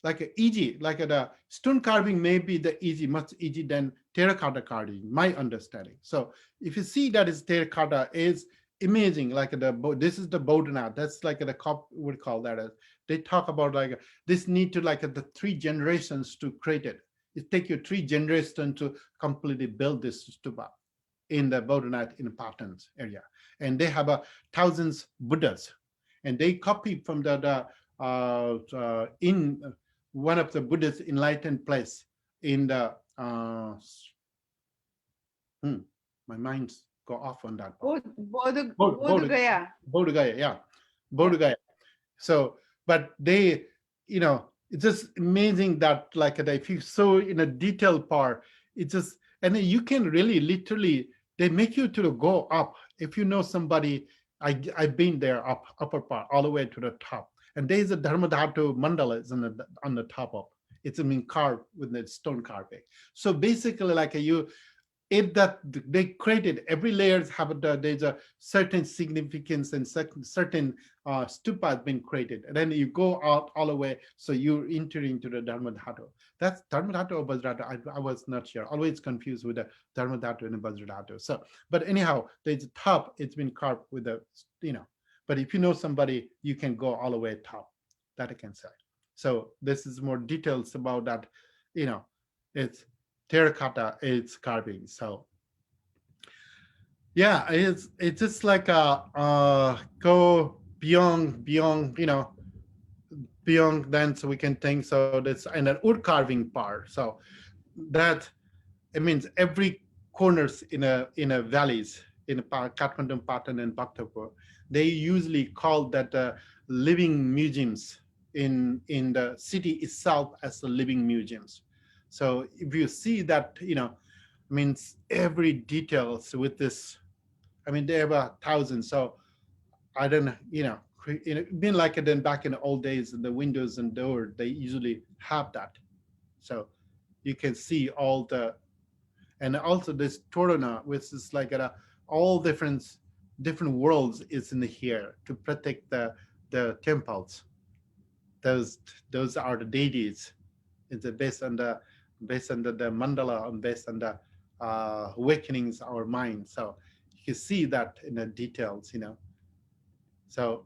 like easy, like the stone carving may be the easy, much easy than terracotta carving, my understanding. So if you see that is terracotta is amazing, like this is the bodhana, that's like the cop would call that as, they talk about like this need to like the 3 generations to create it. It take you 3 generations to completely build this stupa in the Bodhanath in Patan's area. And they have thousands Buddhas, and they copy from in one of the Buddha's enlightened place in the my mind's go off on that part. Bodh Gaya. Bodh Gaya, yeah, Bodh Gaya. So, but they, it's just amazing that like if you saw in a detailed part, it's just, and then you can really literally, they make you to go up. If you know somebody, I've been there up upper part all the way to the top, and there's a Dharmadhatu mandala is on the top of. It's carved with the stone carving. So basically, like you, if that they created every layers have there's a certain significance, and certain stupa has been created, and then you go out all the way, so you enter into the Dharmadhatu. That's Dharmadhatu or Vajracharya. I was not sure, always confused with the Dharmadhatu and the Vajracharya. So but anyhow, there's a top, it's been carved with the but if you know somebody, you can go all the way top, that I can say. So this is more details about that. It's terracotta, it's carving. So yeah, it's just like go beyond beyond then, so we can think. So that's, and an wood carving part, so that it means every corners in a valleys in Kathmandu, Patan, and Bhaktapur, they usually call that living museums in the city itself as the living museums. So if you see that, means every details with this. I mean, there are thousands. So I don't know, been like it then back in the old days, the windows and door, they usually have that. So you can see all the, And also this Torana, which is like all different worlds is in here to protect the temples. Those those are the deities. It's based on the mandala and based on the awakenings our mind. So you can see that in the details, So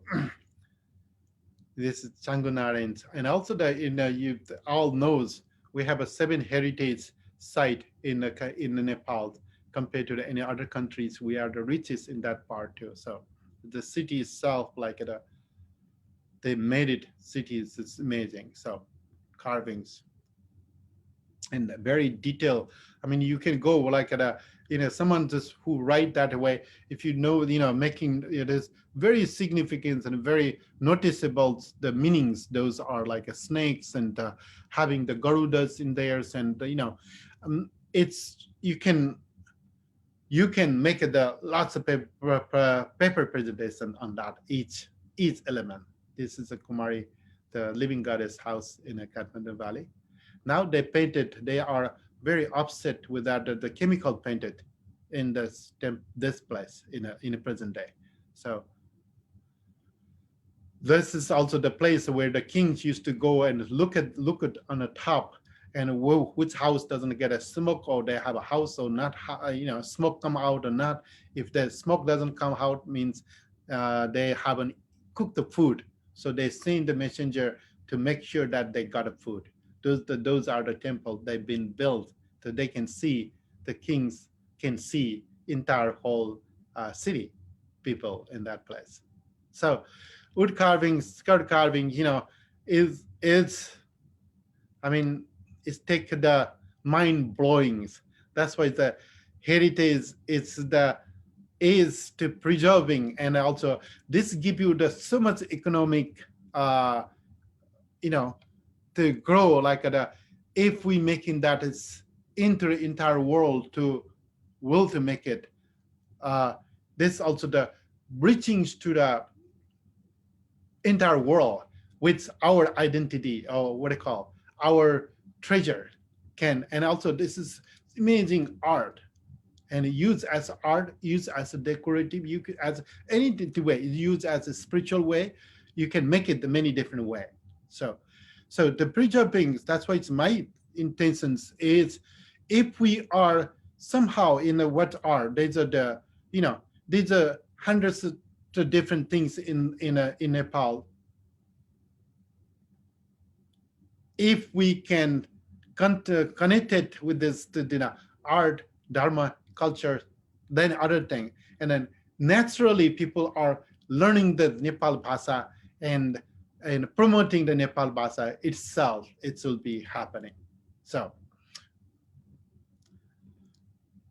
this is Changunarans. And also you all knows we have a 7 heritage site in Nepal compared to any other countries. We are the richest in that part too. So the city itself, like they made it cities, it's amazing. So carvings and very detailed. I mean, you can go like someone just who write that way. If making it is very significant and very noticeable. The meanings, those are like snakes and having the garudas in theirs, and it's you can make lots of paper presentation on that each element. This is a Kumari, the living goddess house in a Kathmandu Valley. Now they are very upset with that the chemical painted in this place in a present day. So this is also the place where the kings used to go and look at on the top, and which house doesn't get a smoke, or they have a house or not, smoke come out or not. If the smoke doesn't come out, means they haven't cooked the food. So they send the messenger to make sure that they got a food. Those are the temples they've been built so they can see, the kings can see entire whole city people in that place. So wood carving, skirt carving, is I mean, it's take the mind blowings. That's why the heritage is to preserving, and also this give you the so much economic to grow like if we making that is entire world to will to make it this also the reaching to the entire world with our identity, or what I call our treasure can. And also this is amazing art, and use as art, use as a decorative, you could as any way, use as a spiritual way, you can make it the many different way. So the preserving, that's why it's my intentions is, if we are somehow in what are these are the these are hundreds of different things in Nepal. If we can connect it with this art, dharma, culture, then other thing, and then naturally people are learning the Nepal Bhasha and promoting the Nepal Bhasha itself, it will be happening. So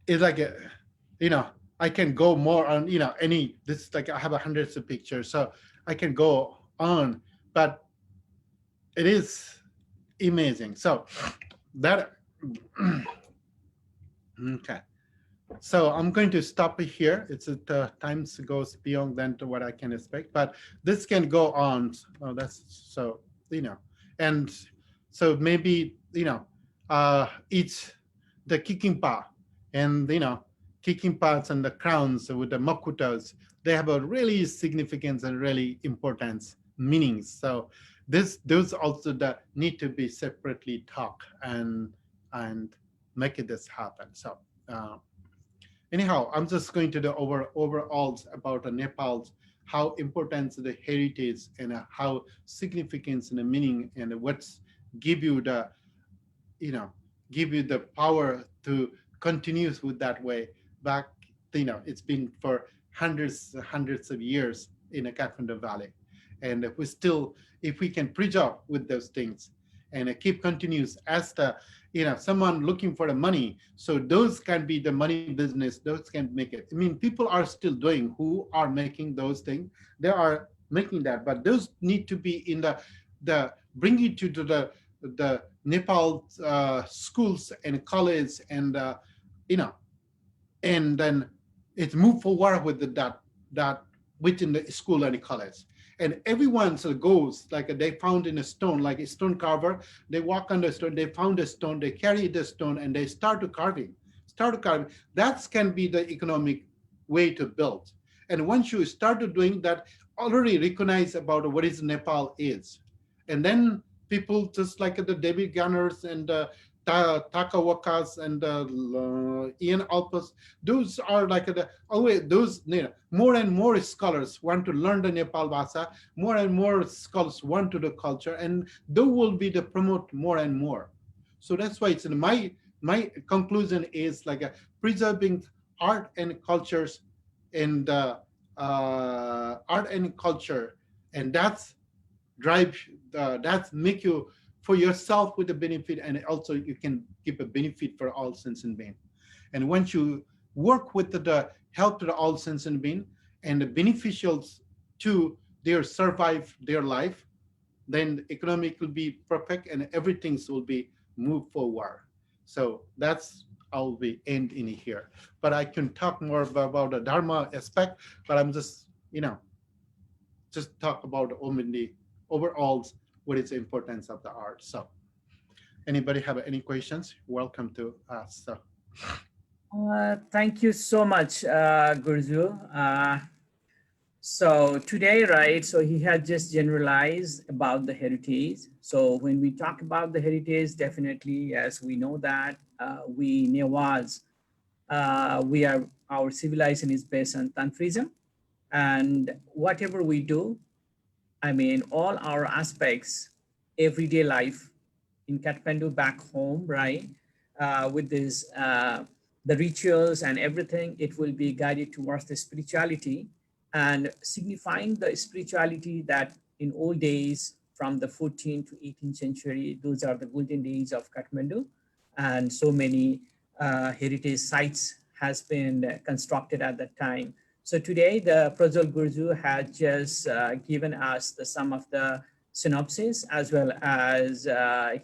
it's like I can go more on this, like I have hundreds of pictures, so I can go on, but it is amazing. So that okay. So I'm going to stop it here. It's time goes beyond than to what I can expect, but this can go on. Oh, that's so and so maybe each the kicking pa and kicking parts and the crowns with the makutas, they have a really significance and really importance meanings. So those also that need to be separately talked and make it this happen. So. Anyhow, I'm just going to the overalls about Nepal's, how important the heritage and how significance and the meaning, and what's give you the power to continue with that way back. It's been for hundreds of years in a Kathmandu Valley, and if we can preserve with those things and keep continues as the someone looking for the money, so those can be the money business, those can make it. I mean, people are still doing, who are making those things, they are making that, but those need to be in the bring it to the Nepal schools and college, and and then it's move forward with that within the school and the college. And everyone goes, like they found in a stone, like a stone carver, they walk on the stone, they found a stone, they carry the stone, and they start to start carving, that can be the economic way to build. And once you started doing that, already recognize about what is Nepal is. And then people just like the David Gunners and Takawakas and Ian Alpus, those are like the always those, you know, more and more scholars want to learn the Nepal Bhasa, more and more scholars want to the culture, and they will be the promote more and more. So that's why it's in my conclusion is like preserving art and cultures and art and culture, and that's drive that's make you for yourself with the benefit, and also you can give a benefit for all sense and being. And once you work with the help to the all sense and being and the beneficials to their survive their life, then economic will be perfect and everything will be moved forward. So that's I'll be end in here. But I can talk more about the Dharma aspect, but I'm just, you know, just talk about only overall what is the importance of the art. So anybody have any questions? Welcome to ask. So. Thank you so much, Gurju. So today, right, so he had just generalized about the heritage. So when we talk about the heritage, definitely, yes, we know that we Newahs, we are, our civilization is based on Tantrism. And whatever we do, I mean, all our aspects, everyday life in Kathmandu back home, right? With this, the rituals and everything, it will be guided towards the spirituality and signifying the spirituality that in old days from the 14th to 18th century, those are the golden days of Kathmandu. And so many heritage sites has been constructed at that time. So today, the Prajwal Gurju had just given us the some of the synopsis, as well as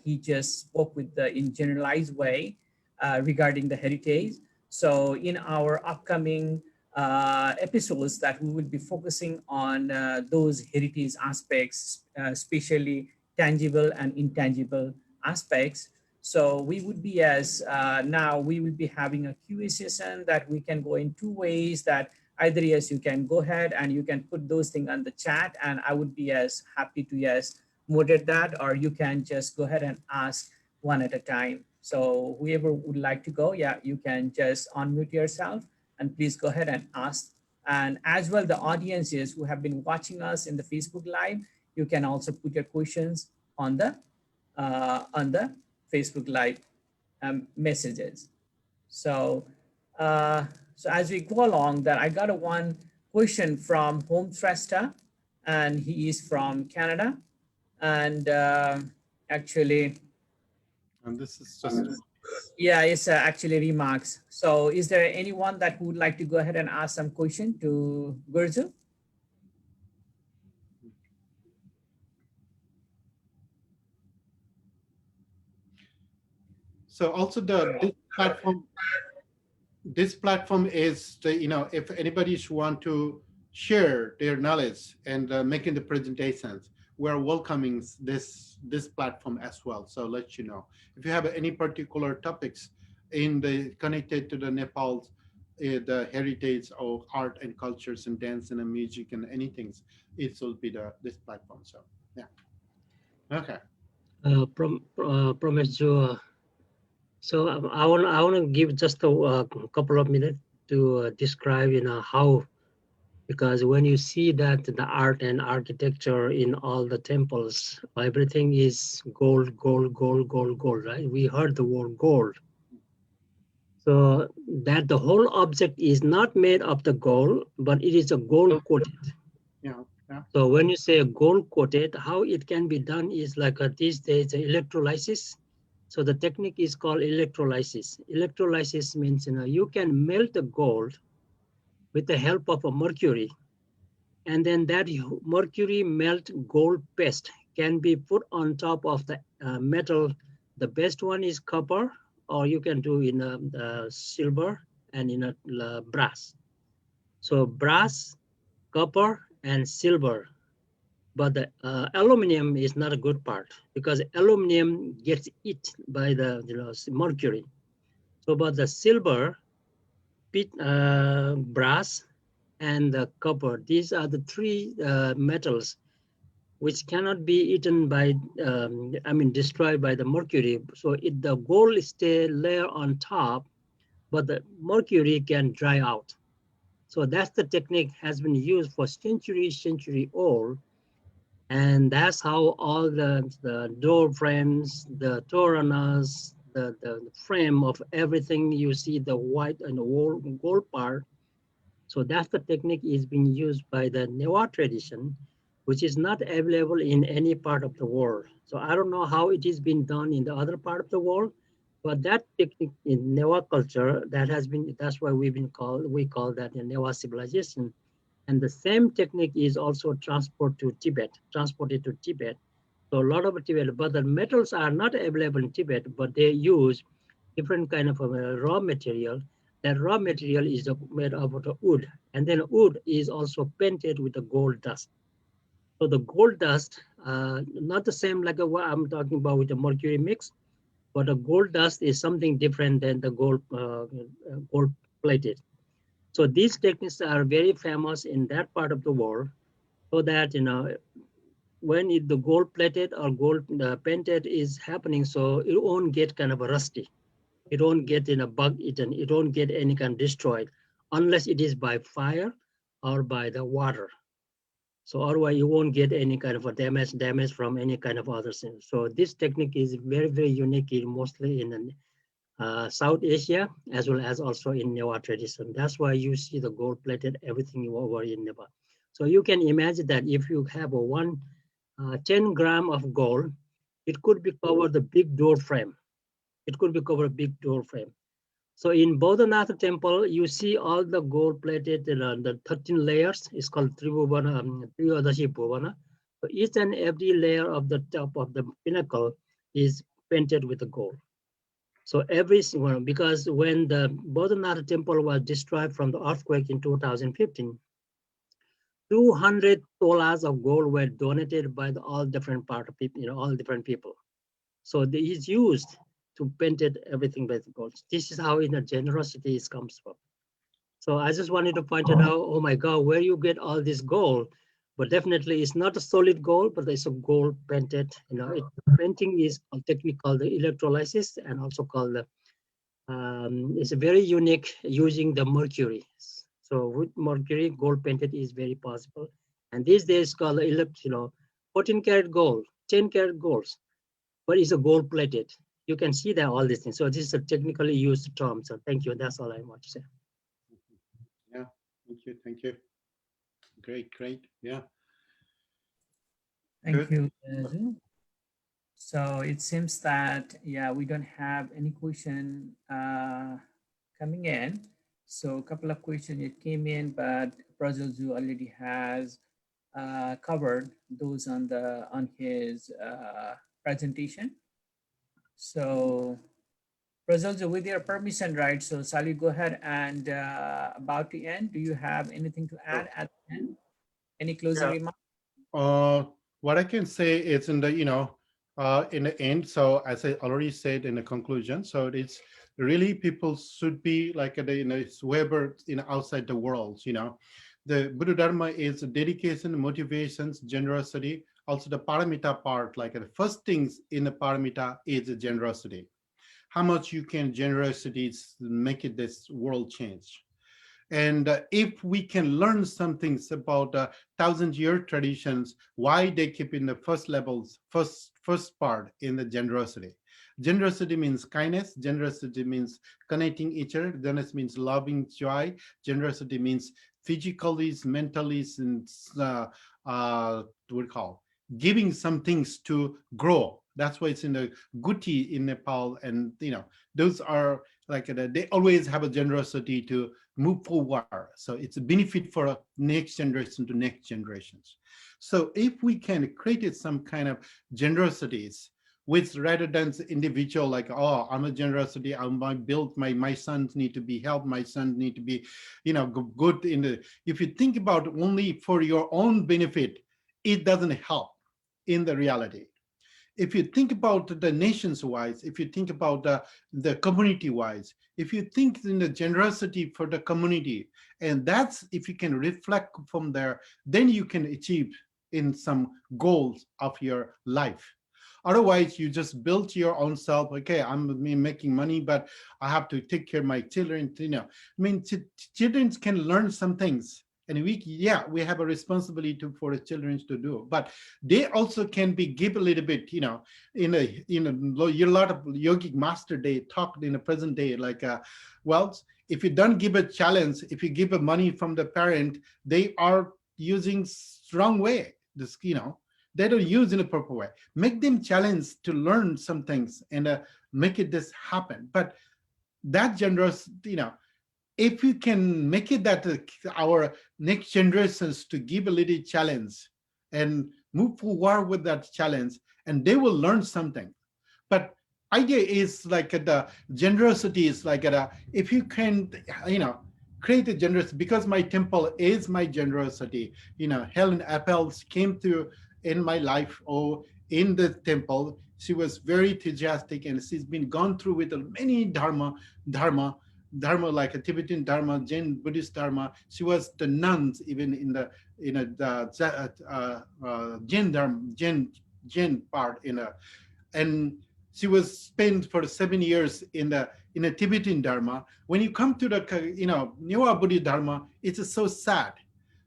he just spoke with the in generalized way regarding the heritage. So in our upcoming episodes that we will be focusing on those heritage aspects, especially tangible and intangible aspects. So we would be as now we will be having a QA session that we can go in two ways, that either yes, you can go ahead and you can put those things on the chat and I would be as happy to yes, moderate that, or you can just go ahead and ask one at a time. So whoever would like to go, yeah, you can just unmute yourself and please go ahead and ask. And as well, the audiences who have been watching us in the Facebook Live, you can also put your questions on the Facebook Live messages. So, so as we go along, that I got a one question from Home Thresta, and he is from Canada, and actually, And this is just yeah, it's actually remarks. So, is there anyone that would like to go ahead and ask some question to Gurju? so also this platform is the, you know, if anybody want to share their knowledge and making the presentations, we're welcoming this platform as well. So let you know if you have any particular topics in the connected to the Nepal, the heritage of art and cultures and dance and music and anything, it will be this platform. So yeah, okay. So I want to give just a couple of minutes to describe, you know, how, because when you see that the art and architecture in all the temples, everything is gold, gold, gold, gold, gold, right? We heard the word gold. So that the whole object is not made of the gold, but it is a gold coated. Yeah. Yeah. So when you say gold coated, how it can be done is like these days electrolysis. So the technique is called electrolysis. Electrolysis means, you know, you can melt the gold with the help of a mercury, and then that mercury melt gold paste can be put on top of the metal. The best one is copper, or you can do in silver and in a brass. So brass, copper, and silver. But the aluminum is not a good part because aluminum gets eaten by the mercury. So, but the silver, brass, and the copper, these are the three metals which cannot be eaten by, destroyed by the mercury. So the gold stay layer on top, but the mercury can dry out. So that's the technique has been used for century old. And that's how all the door frames, the toranas, the frame of everything you see, the white and the gold part. So that's the technique is being used by the Newah tradition, which is not available in any part of the world. So I don't know how it is being done in the other part of the world, but that technique in Newah culture, that's why we call that the Newah civilization. And the same technique is also transported to Tibet. So a lot of Tibet, but the metals are not available in Tibet, but they use different kind of raw material. That raw material is made of wood, and then wood is also painted with the gold dust. So the gold dust, not the same like what I'm talking about with the mercury mix, but the gold dust is something different than the gold plated. So these techniques are very famous in that part of the world, so that when the gold plated or gold painted is happening, so it won't get kind of a rusty. It won't get in a bug eaten. It won't get any kind of destroyed unless it is by fire or by the water. So otherwise you won't get any kind of a damage from any kind of other thing. So this technique is very unique, mostly in South Asia, as well as also in Newah tradition. That's why you see the gold plated everything over in Nepal. So you can imagine that if you have a 10 gram of gold, it could be covered the big door frame. It could be covered a big door frame. So in Bodhanath temple, you see all the gold plated, the 13 layers is called Triyadashi Bhuvana. So each and every layer of the top of the pinnacle is painted with the gold. So every single, because when the Bodhanath temple was destroyed from the earthquake in 2015, 200 tolas of gold were donated by all different part of people, all different people. So is used to paint it everything with gold. This is how generosity comes from. So I just wanted to point it out, oh my God, where you get all this gold? But definitely it's not a solid gold, but it's a gold painted, painting is a technique called the electrolysis and also called the, it's very unique using the mercury. So with mercury, gold painted is very possible. And these days called 14 karat gold, 10 karat golds, but it's a gold plated. You can see that all these things. So this is a technically used term. So thank you. That's all I want to say. Yeah, thank you. Great. Yeah. Thank you. So it seems that, yeah, we don't have any question coming in. So a couple of questions it came in, but Prajwal already has covered those on his presentation. So Prajwal, with your permission, right? So shall we go ahead and about to end? Do you have anything to add at the end? Any closing remarks? What I can say is in the end. So as I already said in the conclusion, so it's really people should be like it's Weber outside the world. The Buddha Dharma is dedication, motivations, generosity. Also the paramita part, like the first things in the paramita is generosity. How much you can generosity make it this world change. And if we can learn some things about 1,000-year traditions, why they keep in the first levels, first part in the generosity. Generosity means kindness. Generosity means connecting each other. Generosity means loving joy. Generosity means physically, mentally, and what we call giving some things to grow. That's why it's in the Guti in Nepal, and those are like they always have a generosity to move forward. So it's a benefit for next generation to next generations. So if we can create some kind of generosities, which rather than individual like, oh, I'm a generosity, I might build my sons need to be helped, my sons need to be, good in the. If you think about only for your own benefit, it doesn't help in the reality. if you think about the nations wise, if you think about the community wise, if you think in the generosity for the community, and that's if you can reflect from there, then you can achieve in some goals of your life. Otherwise, you just build your own self. Okay, I'm making money, but I have to take care of my children. You know, I mean, children can learn some things, and we have a responsibility for the children to do, but they also can be give a little bit. You know, a lot of yogic master they talked in the present day like, well, if you don't give a challenge, if you give a money from the parent, they are using wrong way. This, you know, they don't use in a proper way. Make them challenge to learn some things and make it this happen. But that generous, you know, if you can make it that our next generations to give a little challenge and move forward with that challenge, and they will learn something. But idea is like the generosity is like if you can, you know, create a generous, because my temple is my generosity. You know, Helen Appels came to in my life or in the temple. She was very enthusiastic, and she's been gone through with many dharma like a Tibetan dharma, Jain Buddhist dharma. She was the nuns even in the Jain dharma, Jain part in a, and she was spent for 7 years in a Tibetan dharma. When you come to the, you know, Newah Buddhist dharma, it's so sad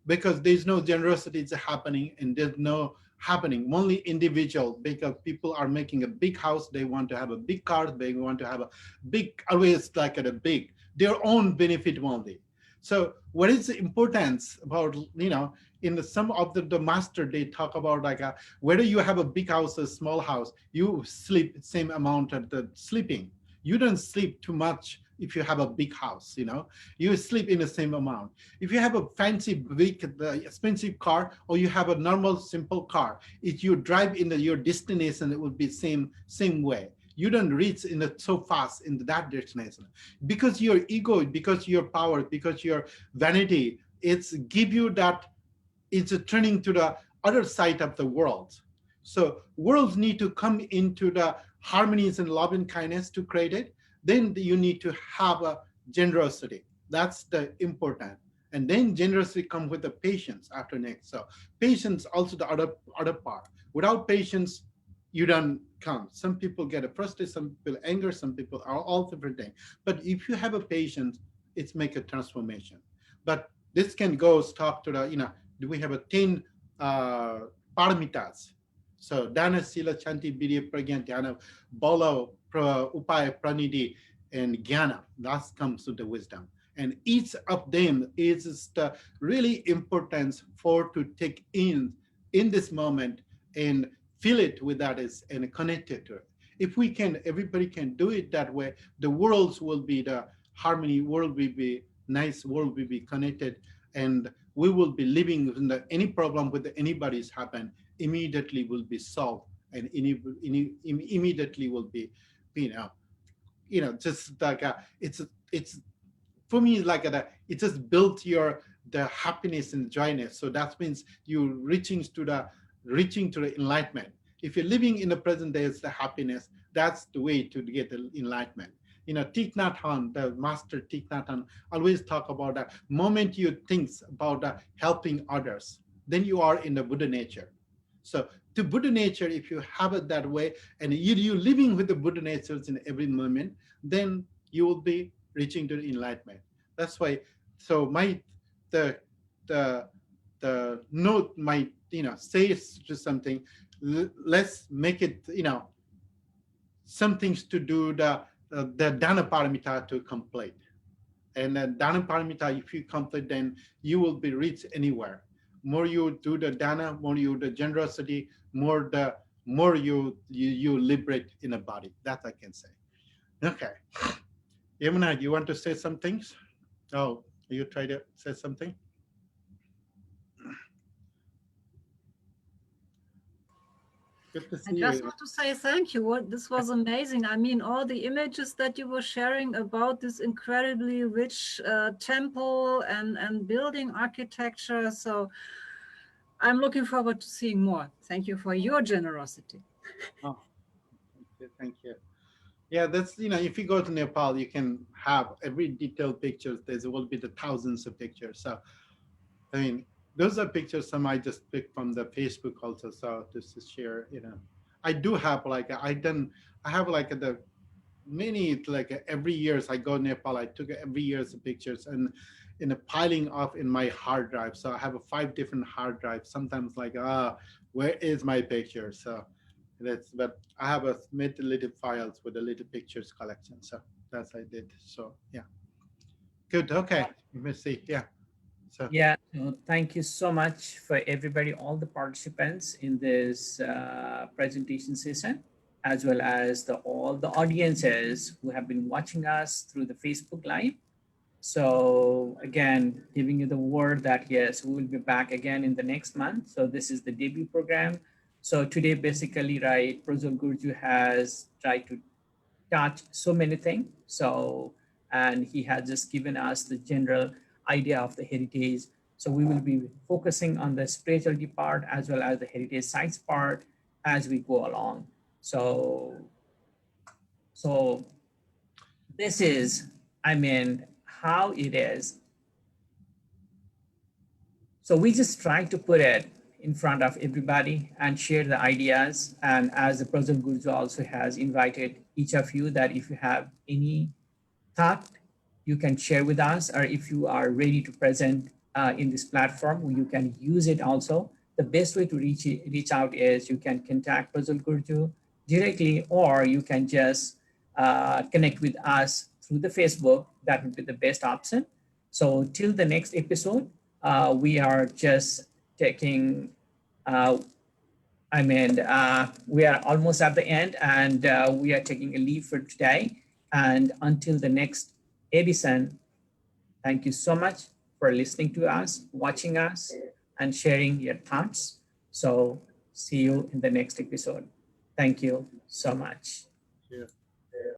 because there's no generosity it's happening, and there's no happening only individual, because people are making a big house, they want to have a big car, they want to have a big, always like at a big their own benefit only. So what is the importance about, you know, in some of the master they talk about like whether you have a big house or small house, you sleep same amount of the sleeping. You don't sleep too much if you have a big house, you know, you sleep in the same amount. If you have a fancy big expensive car, or you have a normal simple car, if you drive in your destination, it will be same way. You don't reach in the so fast in that destination because your ego, because your power, because your vanity, it's give you that, it's turning to the other side of the world. So worlds need to come into the harmonies and love and kindness to create it. Then you need to have a generosity. That's the important. And then generosity comes with the patience after next. So patience also the other part. Without patience, you don't come. Some people get frustrated, some people anger, some people are all different things. But if you have a patience, it's make a transformation. But this can go talk to the, you know, do we have a 10 paramitas? So dana, sila, chanti, vidya, pragyan, dhyana, bala, upaya, pranidhi, and jnana. That comes to the wisdom. And each of them is the really importance for to take in this moment and feel it with that is and connected to it. If we can, everybody can do it that way, the worlds will be the harmony, world will be nice, world will be connected, and we will be living in any problem with anybody's happen, immediately will be solved, and immediately will be, just like it's for me like it just built your the happiness and joyness. So that means you reaching to the enlightenment. If you're living in the present day, it's the happiness. That's the way to get the enlightenment. You know, Thich Nhat Hanh, the master Thich Nhat Hanh, always talk about that moment you think about helping others, then you are in the Buddha nature. So to Buddha nature, if you have it that way, and you living with the Buddha natures in every moment, then you will be reaching to the enlightenment. That's why. So the note might say to something. Let's make it some things to do the dana paramita to complete. And then dana paramita, if you complete, then you will be reached anywhere. More you do the dana, more you the generosity, more you liberate in a body. That I can say. Okay. Yamuna, you want to say some things? Oh, you try to say something? Good to see I you. just want to say thank you. This was amazing. I mean, all the images that you were sharing about this incredibly rich temple and building architecture. So I'm looking forward to seeing more. Thank you for your generosity. Oh, okay, thank you. Yeah, that's, if you go to Nepal, you can have every detailed pictures. There will be the thousands of pictures. So, I mean, those are pictures some I just picked from the Facebook also. So just to share, I do have like, I have like the many, like every years I go Nepal, I took every year's pictures and in a piling up in my hard drive. So I have 5 different hard drives. Sometimes like, where is my picture? So but I have made little files with the little pictures collection. So that's I did. So yeah, good. Okay, let me see. Yeah. So Yeah, so thank you so much for everybody, all the participants in this presentation session, as well as all the audiences who have been watching us through the Facebook Live. So again, giving you the word that yes, we will be back again in the next month. So this is the debut program. So today, basically, right, Prajwal Gurju has tried to touch so many things. So, and he has just given us the general idea of the heritage. So we will be focusing on the spirituality part as well as the heritage sites part as we go along. So, so this is, I mean, how it is. So we just try to put it in front of everybody and share the ideas. And as the President Gurju also has invited each of you that if you have any thought you can share with us, or if you are ready to present in this platform, you can use it also. The best way to reach out is you can contact Prajwal Gurju directly, or you can just connect with us through the Facebook. That would be the best option. So till the next episode, we are just taking we are almost at the end, and we are taking a leave for today. And until the next edition, thank you so much for listening to us, watching us, and sharing your thoughts. So see you in the next episode. Thank you so much. yeah.